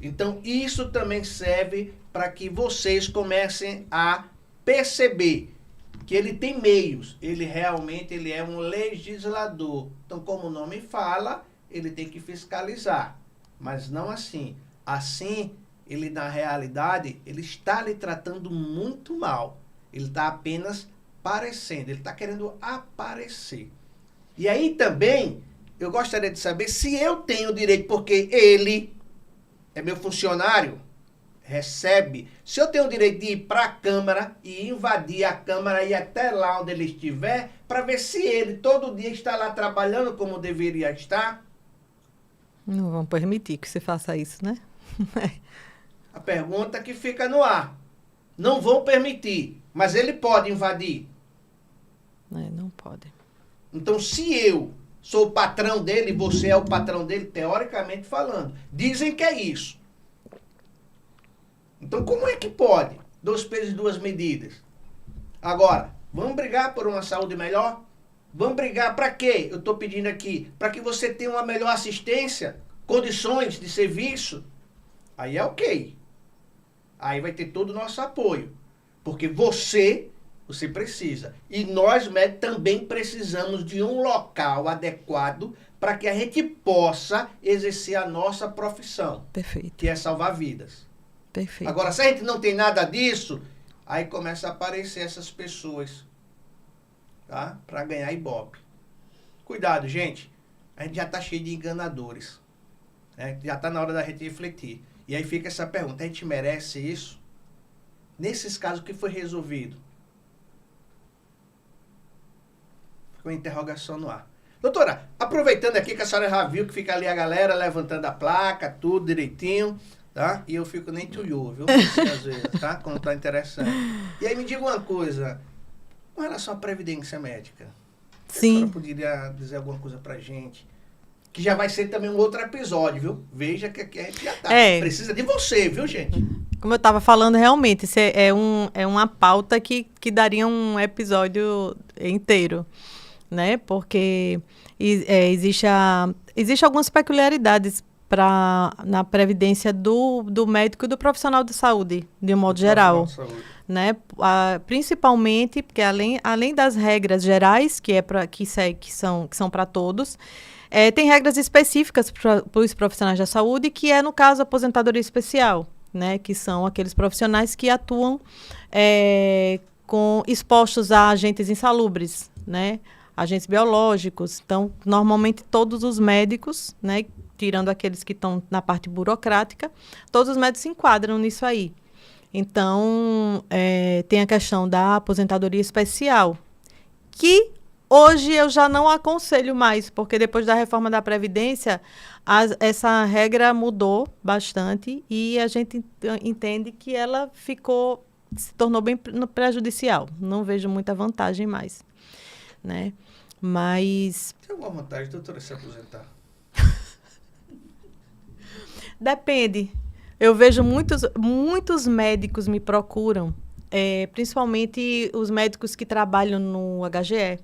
Speaker 1: Então, isso também serve para que vocês comecem a perceber que ele tem meios. Ele realmente é um legislador. Então, como o nome fala, ele tem que fiscalizar. Mas não assim. Assim, ele na realidade, ele está lhe tratando muito mal. Ele está apenas parecendo, ele está querendo aparecer. E aí também, eu gostaria de saber se eu tenho direito, porque ele é meu funcionário, recebe, se eu tenho o direito de ir para a Câmara e invadir a Câmara e até lá onde ele estiver, para ver se ele todo dia está lá trabalhando como deveria estar.
Speaker 2: Não vão permitir que você faça isso, né?
Speaker 1: A pergunta que fica no ar. Não vão permitir. Mas ele pode invadir.
Speaker 2: Não pode.
Speaker 1: Então, se eu sou o patrão dele e você é o patrão dele, teoricamente falando, dizem que é isso. Então, como é que pode? 2 pesos e 2 medidas. Agora, vamos brigar por uma saúde melhor? Vamos brigar para quê? Eu estou pedindo aqui, para que você tenha uma melhor assistência, condições de serviço. Aí é ok. Aí vai ter todo o nosso apoio. Porque você precisa. E nós, médicos, também precisamos de um local adequado para que a gente possa exercer a nossa profissão.
Speaker 2: Perfeito.
Speaker 1: Que é salvar vidas.
Speaker 2: Perfeito.
Speaker 1: Agora, se a gente não tem nada disso, aí começa a aparecer essas pessoas, tá? Para ganhar ibope. Cuidado, gente. A gente já está cheio de enganadores. Né? Já está na hora da gente refletir. E aí fica essa pergunta, a gente merece isso? Nesses casos, o que foi resolvido? Ficou uma interrogação no ar. Doutora, aproveitando aqui que a senhora já viu que fica ali a galera levantando a placa, tudo direitinho, tá? E eu fico nem tuiô, viu? Às vezes, tá? Quando tá interessante. E aí me diga uma coisa, com relação à previdência médica.
Speaker 2: Sim.
Speaker 1: A senhora poderia dizer alguma coisa pra gente? Que já vai ser também um outro episódio, viu? Veja que aqui a gente já tá. Precisa de você, viu, gente?
Speaker 2: Como eu estava falando, realmente, isso é uma pauta que daria um episódio inteiro, né? Porque existe algumas peculiaridades na previdência do médico e do profissional de saúde, de um modo geral. Né? Principalmente porque além das regras gerais, que são para todos, tem regras específicas para os profissionais da saúde, que é, no caso, a aposentadoria especial, né? Que são aqueles profissionais que atuam expostos a agentes insalubres, né? Agentes biológicos. Então, normalmente, todos os médicos, né? Tirando aqueles que estão na parte burocrática, todos os médicos se enquadram nisso aí. Então, tem a questão da aposentadoria especial, que hoje eu já não aconselho mais, porque depois da reforma da Previdência, essa regra mudou bastante e a gente entende que ela se tornou bem prejudicial. Não vejo muita vantagem mais, né? Mas...
Speaker 1: Tem alguma vantagem, doutora, se aposentar?
Speaker 2: Depende. Eu vejo muitos médicos me procuram, principalmente os médicos que trabalham no HGE,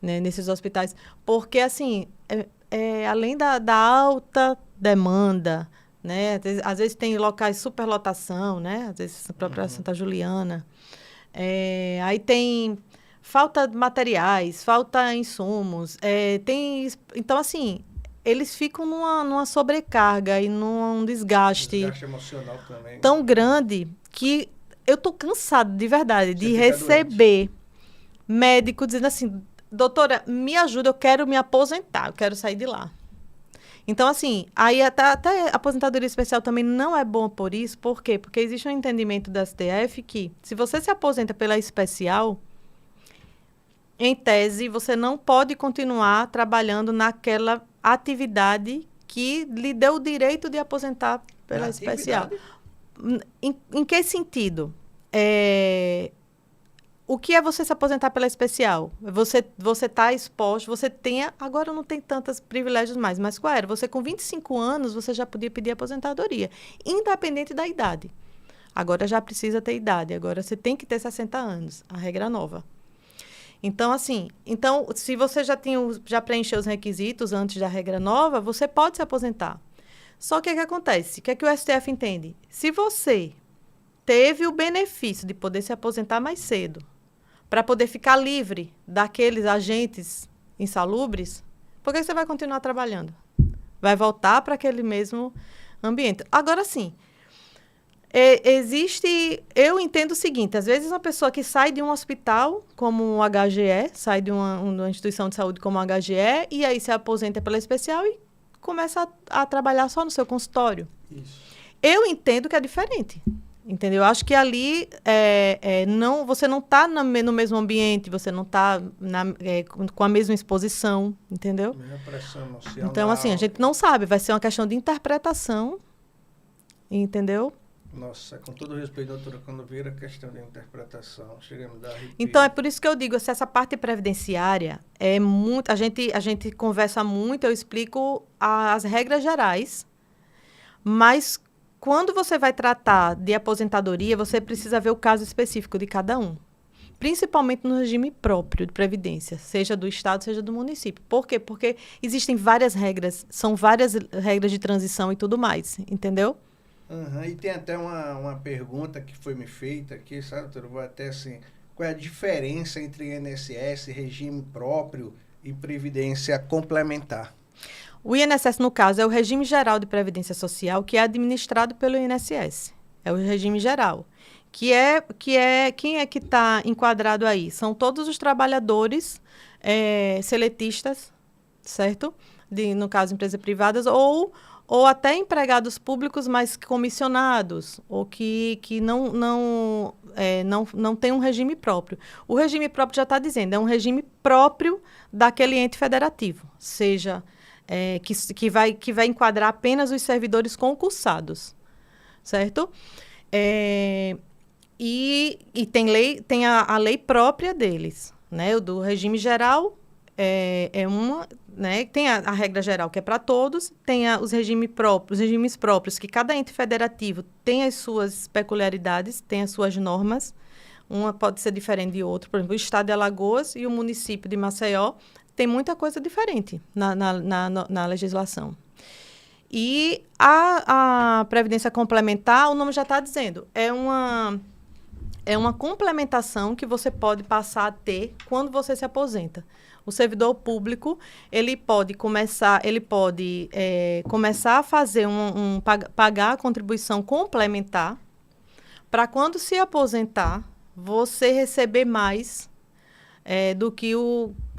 Speaker 2: né, nesses hospitais, porque, assim, além da alta demanda, né, às vezes tem locais superlotação, né, às vezes a própria Santa Juliana, aí tem falta de materiais, falta insumos, então, assim, eles ficam numa sobrecarga e num desgaste
Speaker 1: Emocional também.
Speaker 2: Tão grande que eu tô cansada, de verdade,
Speaker 1: Você
Speaker 2: de
Speaker 1: fica
Speaker 2: receber médico dizendo assim, doutora, me ajuda, eu quero me aposentar, eu quero sair de lá. Então, assim, aí até a aposentadoria especial também não é bom por isso. Por quê? Porque existe um entendimento da STF que, se você se aposenta pela especial, em tese, você não pode continuar trabalhando naquela atividade que lhe deu o direito de aposentar pela especial. Em que sentido? O que é você se aposentar pela especial? Você está exposto, você tem... Agora não tem tantos privilégios mais, mas qual era? Você, com 25 anos, você já podia pedir aposentadoria, independente da idade. Agora já precisa ter idade, agora você tem que ter 60 anos, a regra nova. Então, assim, se você já preencheu os requisitos antes da regra nova, você pode se aposentar. Só que o que acontece? O que é que o STF entende? Se você teve o benefício de poder se aposentar mais cedo, para poder ficar livre daqueles agentes insalubres, por que você vai continuar trabalhando? Vai voltar para aquele mesmo ambiente. Agora, sim, eu entendo o seguinte, às vezes uma pessoa que sai de um hospital como o HGE, sai de uma instituição de saúde como o HGE, e aí se aposenta pela especial e começa a trabalhar só no seu consultório.
Speaker 1: Isso.
Speaker 2: Eu entendo que é diferente, entendeu? Eu acho que ali você não está no mesmo ambiente, você não está com a mesma exposição, entendeu?
Speaker 1: Mesma pressão emocional.
Speaker 2: Então, assim, a gente não sabe, vai ser uma questão de interpretação, entendeu?
Speaker 1: Nossa, com todo respeito, doutora, quando vira questão de interpretação, chega a me dar arrepio.
Speaker 2: Então, é por isso que eu digo, se essa parte previdenciária é muito... A gente conversa muito, eu explico as regras gerais, mas quando você vai tratar de aposentadoria, você precisa ver o caso específico de cada um. Principalmente no regime próprio de previdência, seja do Estado, seja do município. Por quê? Porque existem várias regras, são várias regras de transição e tudo mais, entendeu?
Speaker 1: E tem até uma pergunta que foi me feita aqui, sabe, doutor? Eu vou até assim, qual é a diferença entre INSS, regime próprio e previdência complementar?
Speaker 2: O INSS, no caso, é o regime geral de previdência social que é administrado pelo INSS. É o regime geral. Quem é que está enquadrado aí? São todos os trabalhadores seletistas, certo? No caso, empresas privadas, ou até empregados públicos, mas comissionados, ou que não tem um regime próprio. O regime próprio já está dizendo, é um regime próprio daquele ente federativo, seja que vai enquadrar apenas os servidores concursados, certo? E tem a lei própria deles, né? O do regime geral né? Tem a regra geral, que é para todos, tem os regimes próprios, que cada ente federativo tem as suas peculiaridades, tem as suas normas. Uma pode ser diferente de outra. Por exemplo, o estado de Alagoas e o município de Maceió tem muita coisa diferente na legislação. E a previdência complementar, o nome já está dizendo, é uma complementação que você pode passar a ter quando você se aposenta. O servidor público, ele pode começar a fazer pagar a contribuição complementar para, quando se aposentar, você receber mais do que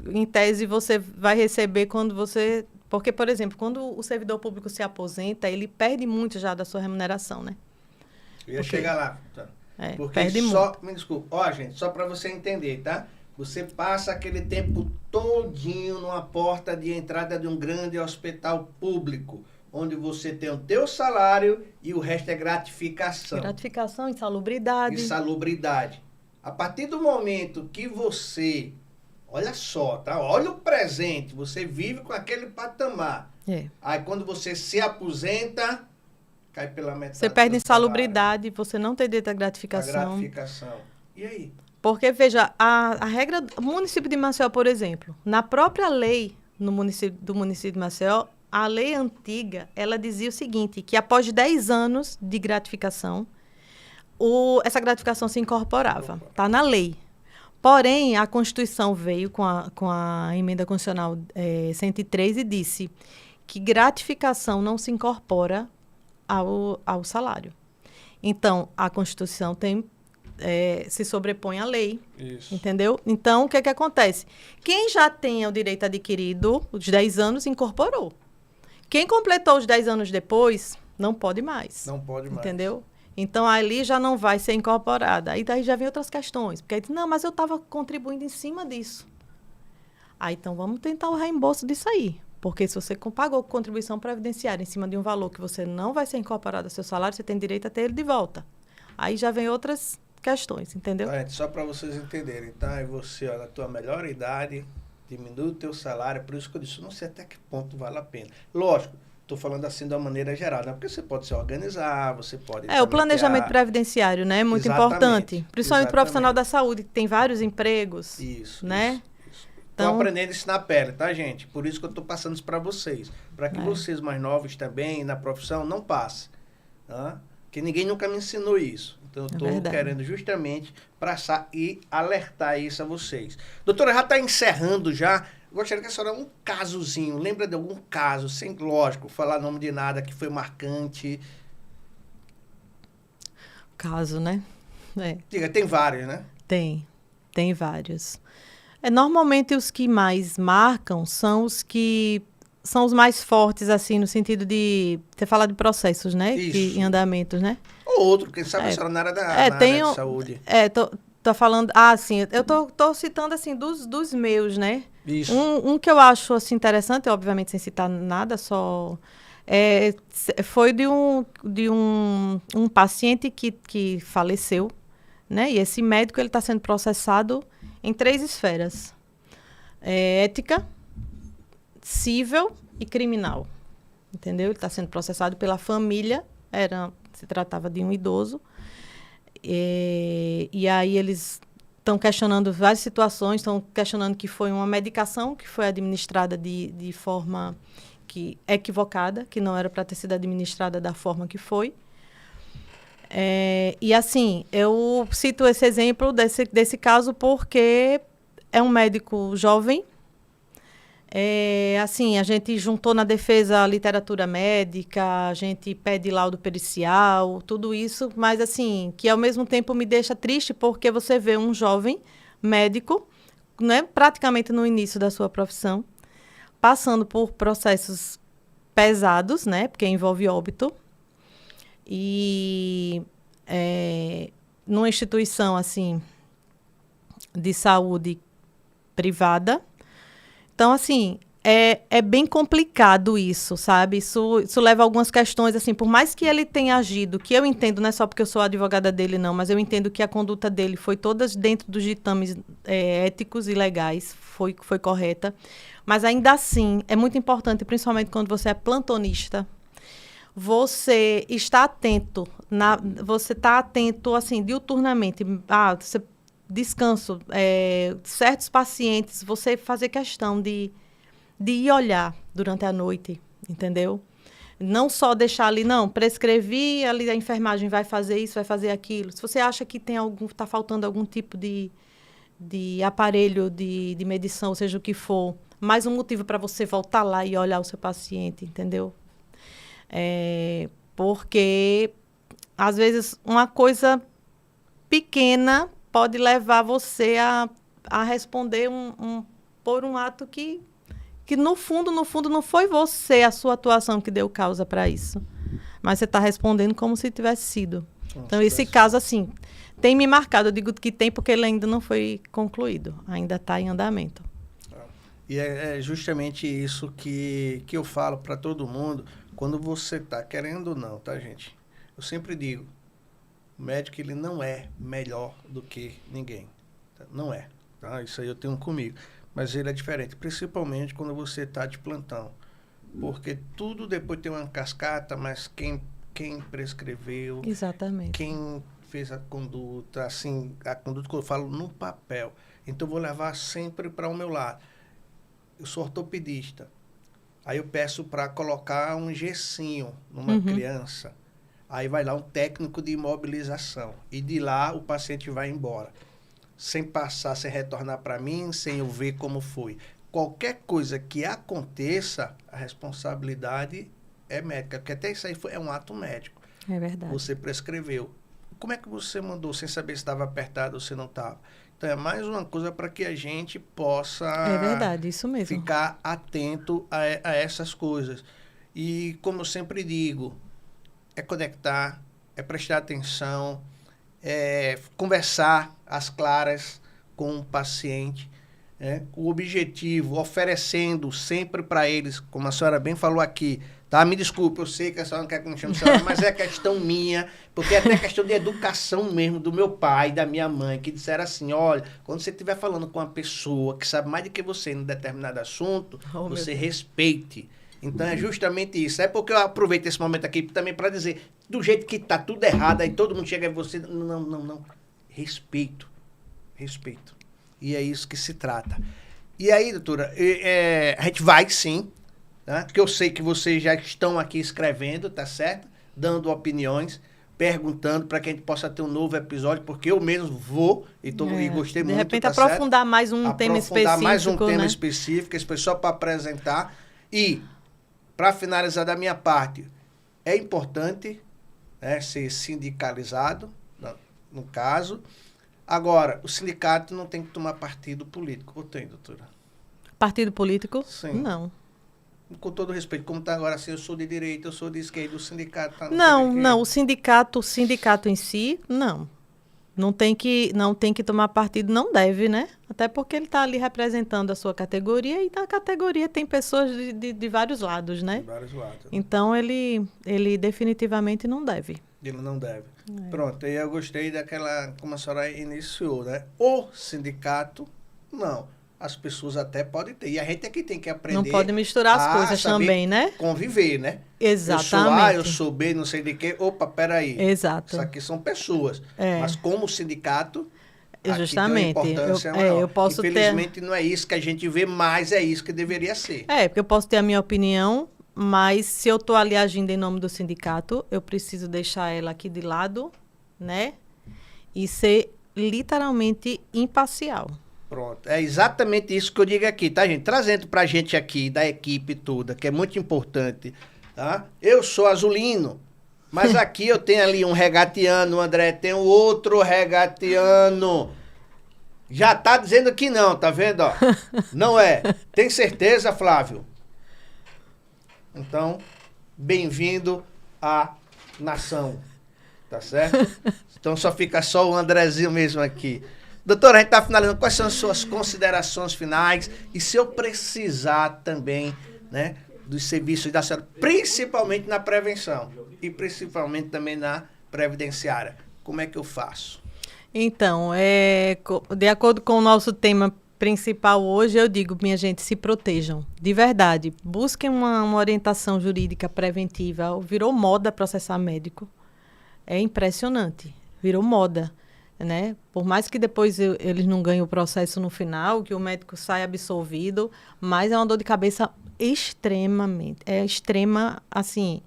Speaker 2: em tese você vai receber quando você... Porque, por exemplo, quando o servidor público se aposenta, ele perde muito já da sua remuneração, né?
Speaker 1: Eu ia chegar lá, tá? Porque
Speaker 2: perde
Speaker 1: muito. Me desculpa. Ó, gente, só para você entender, tá? Você passa aquele tempo todinho numa porta de entrada de um grande hospital público, onde você tem o teu salário e o resto é gratificação.
Speaker 2: Gratificação, insalubridade.
Speaker 1: Insalubridade. A partir do momento que você... Olha só, tá? Olha o presente. Você vive com aquele patamar. Aí, quando você se aposenta, Cai pela metade.
Speaker 2: Você perde
Speaker 1: do
Speaker 2: insalubridade, você não tem direito à
Speaker 1: salário.
Speaker 2: gratificação.
Speaker 1: A gratificação. E aí?
Speaker 2: Porque, veja, a regra do município de Maceió, por exemplo, na própria lei do município de Maceió, a lei antiga, ela dizia o seguinte, que após 10 anos de gratificação, essa gratificação se incorporava. Está na lei. Porém, a Constituição veio com a emenda constitucional 103 e disse que gratificação não se incorpora ao salário. Então, a Constituição se sobrepõe à lei.
Speaker 1: Isso.
Speaker 2: Entendeu? Então, o que acontece? Quem já tem o direito adquirido, os 10 anos, incorporou. Quem completou os 10 anos depois, não pode mais.
Speaker 1: Não pode mais.
Speaker 2: Entendeu? Então, ali já não vai ser incorporada. Aí daí já vem outras questões. Porque aí diz, não, mas eu estava contribuindo em cima disso. Aí, então, vamos tentar o reembolso disso aí. Porque se você pagou contribuição previdenciária em cima de um valor que você não vai ser incorporado ao seu salário, você tem direito a ter ele de volta. Aí já vem outras questões, entendeu?
Speaker 1: Tá, só para vocês entenderem, tá? E você, ó, na tua melhor idade, diminui o teu salário. Por isso que eu disse, não sei até que ponto vale a pena. Lógico. Estou falando assim de uma maneira geral, né? Porque você pode se organizar, você pode...
Speaker 2: o planejamento previdenciário, né? É muito importante. Principalmente o profissional da saúde, que tem vários empregos.
Speaker 1: Isso,
Speaker 2: né?
Speaker 1: Isso.
Speaker 2: Então,
Speaker 1: estou aprendendo isso na pele, tá, gente? Por isso que eu estou passando isso para vocês. Para que vocês mais novos também, na profissão, não passem. Tá? Porque ninguém nunca me ensinou isso. Então, eu estou querendo justamente passar e alertar isso a vocês. Doutora, já está encerrando já. Gostaria que a senhora, um casozinho, lembra de algum caso, sem, lógico, falar nome de nada, que foi marcante?
Speaker 2: Caso, né?
Speaker 1: Diga, tem vários, né?
Speaker 2: Tem vários. Normalmente os que mais marcam são os que são os mais fortes, assim, no sentido de... Você fala de processos, né?
Speaker 1: Isso.
Speaker 2: Em andamentos, né?
Speaker 1: Ou outro, quem sabe a senhora na área da saúde.
Speaker 2: Tô falando... sim, eu tô citando, assim, dos meus, né?
Speaker 1: Isso.
Speaker 2: Um que eu acho assim, interessante, obviamente sem citar nada, só foi de um paciente que faleceu, né? E esse médico ele está sendo processado em 3 esferas: ética, civil e criminal. Entendeu? Ele está sendo processado pela família, se tratava de um idoso. E aí eles estão questionando várias situações, estão questionando que foi uma medicação que foi administrada de forma equivocada, que não era para ter sido administrada da forma que foi. E assim, eu cito esse exemplo desse caso porque é um médico jovem. Assim, a gente juntou na defesa a literatura médica, a gente pede laudo pericial, tudo isso, mas assim, que ao mesmo tempo me deixa triste porque você vê um jovem médico, né, praticamente no início da sua profissão, passando por processos pesados, né, porque envolve óbito, e numa instituição assim de saúde privada. Então, assim, é bem complicado isso, sabe? Isso leva a algumas questões, assim, por mais que ele tenha agido, que eu entendo, não é só porque eu sou advogada dele, não, mas eu entendo que a conduta dele foi toda dentro dos ditames éticos e legais, foi correta. Mas, ainda assim, é muito importante, principalmente quando você é plantonista, você está atento, você está atento, assim, diuturnamente. Você... Descanso, certos pacientes, você fazer questão de ir olhar durante a noite, entendeu? Não só deixar ali, não, prescrevi, ali a enfermagem vai fazer isso, vai fazer aquilo. Se você acha que está faltando algum tipo de aparelho de medição, seja o que for, mais um motivo para você voltar lá e olhar o seu paciente, entendeu? Porque, às vezes, uma coisa pequena pode levar você a responder por um ato que no fundo, não foi você, a sua atuação que deu causa para isso. Mas você está respondendo como se tivesse sido. Então, esse caso, assim, tem me marcado. Eu digo que tem porque ele ainda não foi concluído. Ainda está em andamento.
Speaker 1: E é justamente isso que eu falo para todo mundo. Quando você está querendo ou não, tá, gente? Eu sempre digo, o médico, ele não é melhor do que ninguém. Tá? Não é. Tá? Isso aí eu tenho comigo. Mas ele é diferente, principalmente quando você está de plantão. Porque tudo depois tem uma cascata, mas quem quem prescreveu,
Speaker 2: Exatamente.
Speaker 1: quem fez a conduta, assim, a conduta que eu falo no papel. Então, eu vou levar sempre para o meu lado. Eu sou ortopedista. Aí eu peço para colocar um gessinho numa criança. Aí vai lá um técnico de imobilização. E de lá o paciente vai embora. Sem passar, sem retornar para mim, sem eu ver como foi. Qualquer coisa que aconteça, a responsabilidade é médica. Porque até isso aí é um ato médico.
Speaker 2: É verdade.
Speaker 1: Você prescreveu. Como é que você mandou sem saber se estava apertado ou se não estava? Então, é mais uma coisa para que a gente possa
Speaker 2: É verdade, isso mesmo.
Speaker 1: ficar atento a essas coisas. E, como eu sempre digo, é conectar, é prestar atenção, é conversar às claras com o paciente, né? O objetivo, oferecendo sempre para eles, como a senhora bem falou aqui, tá? Me desculpe, eu sei que a senhora não quer que eu me chame senhora, mas é questão minha, porque é até questão de educação mesmo do meu pai, da minha mãe, que disseram assim, olha, quando você estiver falando com uma pessoa que sabe mais do que você em um determinado assunto, você respeite. Então, é justamente isso. É porque eu aproveito esse momento aqui também para dizer, do jeito que tá tudo errado, aí todo mundo chega e você, não. Respeito. E é isso que se trata. E aí, doutora, a gente vai sim, tá? Porque eu sei que vocês já estão aqui escrevendo, tá certo? Dando opiniões, perguntando para que a gente possa ter um novo episódio, porque eu mesmo vou e gostei muito.
Speaker 2: De repente,
Speaker 1: tá
Speaker 2: aprofundar certo? Mais um tema específico.
Speaker 1: Aprofundar mais um tema específico, esse pessoal para apresentar. E, para finalizar da minha parte, é importante, né, ser sindicalizado, no caso. Agora, o sindicato não tem que tomar partido político. Ou tem, doutora? Partido político? Sim.
Speaker 2: Não.
Speaker 1: Com todo respeito, como está agora assim, eu sou de direita, eu sou de esquerda, o sindicato... Tá
Speaker 2: não, o sindicato em si, não. Não tem que tomar partido, não deve, né? Até porque ele está ali representando a sua categoria e na categoria tem pessoas de vários lados, né? De vários lados. Então, ele definitivamente não deve.
Speaker 1: Ele não deve. Pronto, aí eu gostei daquela, como a senhora iniciou, né? O sindicato, não. As pessoas até podem ter. E a gente aqui tem que aprender.
Speaker 2: Não pode misturar as coisas também, né?
Speaker 1: Conviver, né?
Speaker 2: Exatamente.
Speaker 1: Eu sou A, eu sou B, não sei de quê. Opa, peraí.
Speaker 2: Exato.
Speaker 1: Isso aqui são pessoas. Mas como sindicato,
Speaker 2: justamente.
Speaker 1: Aqui tem uma importância maior. Eu posso Infelizmente, não é isso que a gente vê, mas é isso que deveria ser.
Speaker 2: Porque eu posso ter a minha opinião, mas se eu estou ali agindo em nome do sindicato, eu preciso deixar ela aqui de lado, né? E ser literalmente imparcial.
Speaker 1: Pronto, é exatamente isso que eu digo aqui, tá, gente? Trazendo pra gente aqui, da equipe toda, que é muito importante, tá? Eu sou azulino, mas aqui eu tenho ali um regatiano, o André tem um outro regatiano. Já tá dizendo que não, tá vendo, ó? Não é. Tem certeza, Flávio? Então, bem-vindo à nação, tá certo? Então só fica só o Andrezinho mesmo aqui. Doutora, a gente está finalizando. Quais são as suas considerações finais? E se eu precisar também, né, dos serviços da senhora, principalmente na prevenção e principalmente também na previdenciária, como é que eu faço?
Speaker 2: Então, de acordo com o nosso tema principal hoje, eu digo, minha gente, se protejam. De verdade, busquem uma orientação jurídica preventiva. Virou moda processar médico. É impressionante. Virou moda. Né? Por mais que depois eles não ganhem o processo no final, que o médico saia absolvido, mas é uma dor de cabeça extrema, assim,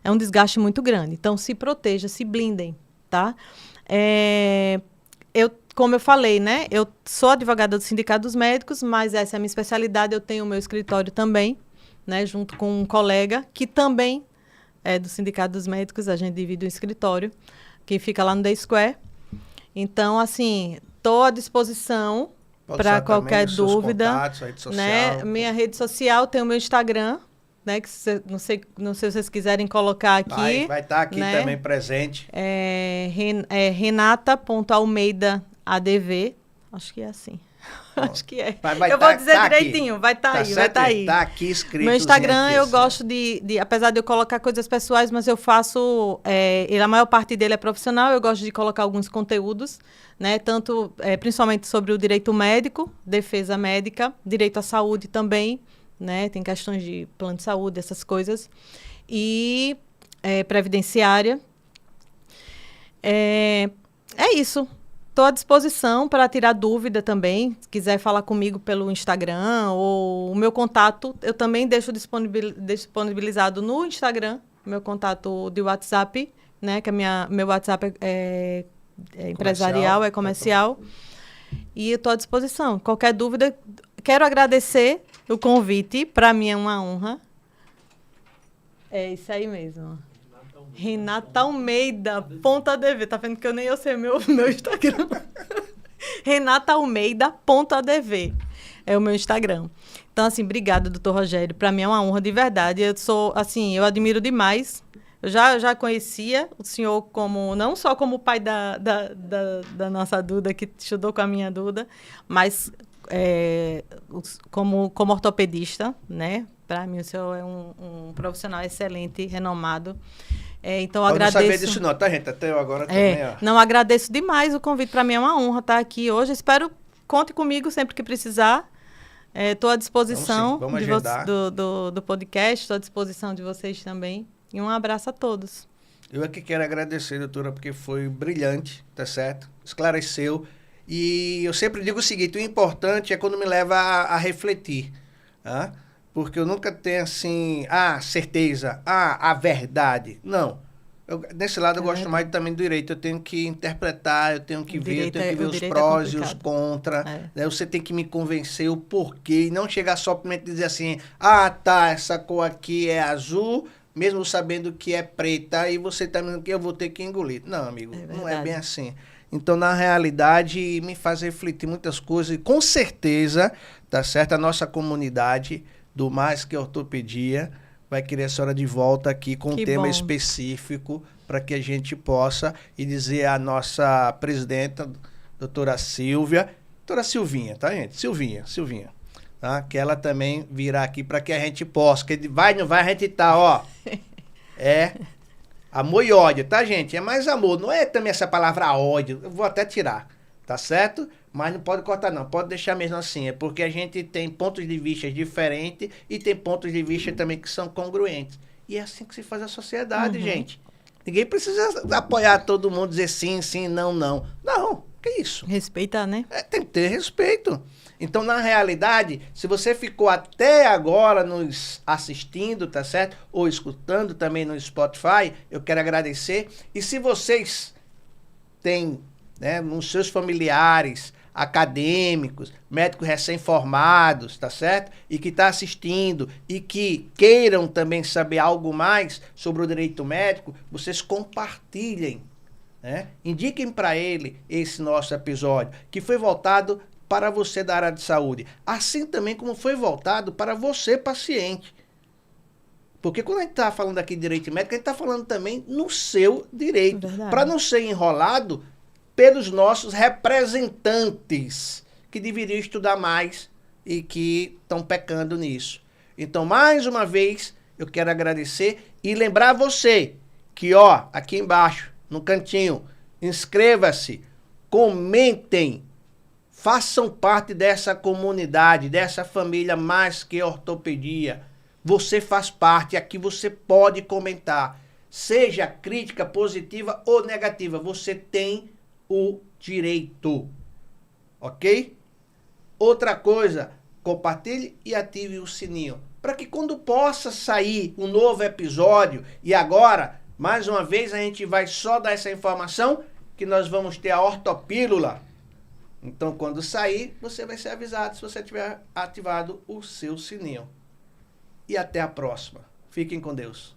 Speaker 2: é um desgaste muito grande. Então, se proteja, se blindem, tá? Como eu falei, né? Eu sou advogada do Sindicato dos Médicos, mas essa é a minha especialidade, eu tenho o meu escritório também, né? Junto com um colega, que também é do Sindicato dos Médicos, a gente divide o escritório, que fica lá no The Square. Então, assim, estou à disposição para qualquer dúvida.
Speaker 1: Contatos, rede social.
Speaker 2: Né? Minha rede social tem o meu Instagram, né? Que não sei se vocês quiserem colocar aqui.
Speaker 1: Vai estar aqui, né? Também presente.
Speaker 2: Renata.almeidaadv. Acho que é assim. Acho que é.
Speaker 1: Eu
Speaker 2: vou dizer direitinho. Aqui. Vai estar aí, vai estar aí.
Speaker 1: Está aqui escrito.
Speaker 2: Meu Instagram,
Speaker 1: aqui,
Speaker 2: eu gosto de... Apesar de eu colocar coisas pessoais, mas eu faço... a maior parte dele é profissional. Eu gosto de colocar alguns conteúdos, né? Tanto, principalmente sobre o direito médico, defesa médica, direito à saúde também, né? Tem questões de plano de saúde, essas coisas. E previdenciária. É isso. Estou à disposição para tirar dúvida também. Se quiser falar comigo pelo Instagram ou o meu contato, eu também deixo disponibilizado no Instagram, meu contato de WhatsApp, né? Que meu WhatsApp é empresarial, é comercial. E eu estou à disposição. Qualquer dúvida, quero agradecer o convite. Para mim é uma honra. É isso aí mesmo. Renata Almeida, .adv. Tá vendo que eu nem eu sei meu Instagram. Renata Almeida, .adv. É o meu Instagram. Então, assim, obrigada, doutor Rogério. Para mim é uma honra de verdade. Eu admiro demais. Eu já conhecia o senhor não só como pai da nossa Duda, que estudou com a minha Duda, mas como ortopedista, né? Para mim, o senhor é um profissional excelente, renomado. Então, eu agradeço.
Speaker 1: Não sabia disso não, tá, gente? Até eu agora também, ó.
Speaker 2: Não, agradeço demais o convite. Para mim é uma honra estar aqui hoje. Espero, conte comigo sempre que precisar. Estou à disposição do podcast, estou à disposição de vocês também. E um abraço a todos.
Speaker 1: Eu aqui quero agradecer, doutora, porque foi brilhante, tá certo? Esclareceu. E eu sempre digo o seguinte, o importante é quando me leva a refletir, tá? Porque eu nunca tenho, assim, certeza, a verdade. Não. Nesse lado eu gosto mais também do direito. Eu tenho que interpretar, eu tenho que ver, eu tenho que ver os prós e os contras. Né? Você tem que me convencer o porquê e não chegar só para dizer assim, tá, essa cor aqui é azul, mesmo sabendo que é preta, e você tá me dizendo que eu vou ter que engolir. Não, amigo, não é bem assim. Então, na realidade, me faz refletir muitas coisas. E com certeza, tá certo, a nossa comunidade do Mais Que Ortopedia vai querer a senhora de volta aqui com um tema específico para que a gente possa e dizer à nossa presidenta, doutora Silvinha, tá, gente? Silvinha, tá? Que ela também virá aqui para que a gente possa, que vai, não vai, a gente tá, ó, amor e ódio, tá, gente? É mais amor, não é também essa palavra ódio, eu vou até tirar, tá certo? Mas não pode cortar não, pode deixar mesmo assim, é porque a gente tem pontos de vista diferentes e tem pontos de vista também que são congruentes. E é assim que se faz a sociedade, gente. Ninguém precisa apoiar todo mundo, dizer sim, sim, não, não. Não, que isso?
Speaker 2: Respeitar, né?
Speaker 1: Tem que ter respeito. Então, na realidade, se você ficou até agora nos assistindo, tá certo? Ou escutando também no Spotify, eu quero agradecer. E se vocês têm, né, nos seus familiares, acadêmicos, médicos recém-formados, tá certo? E que está assistindo e que queiram também saber algo mais sobre o direito médico, vocês compartilhem, né? Indiquem para ele esse nosso episódio, que foi voltado para você da área de saúde, assim também como foi voltado para você, paciente. Porque quando a gente está falando aqui de direito médico, a gente está falando também no seu direito, para não ser enrolado pelos nossos representantes, que deveriam estudar mais e que estão pecando nisso. Então, mais uma vez, eu quero agradecer e lembrar você que, aqui embaixo, no cantinho, inscreva-se, comentem, façam parte dessa comunidade, dessa família Mais Que Ortopedia. Você faz parte, aqui você pode comentar, seja crítica positiva ou negativa, você tem o direito, ok? Outra coisa, compartilhe e ative o sininho, para que quando possa sair um novo episódio, e agora, mais uma vez, a gente vai só dar essa informação, que nós vamos ter a ortopílula. Então, quando sair, você vai ser avisado se você tiver ativado o seu sininho. E até a próxima. Fiquem com Deus.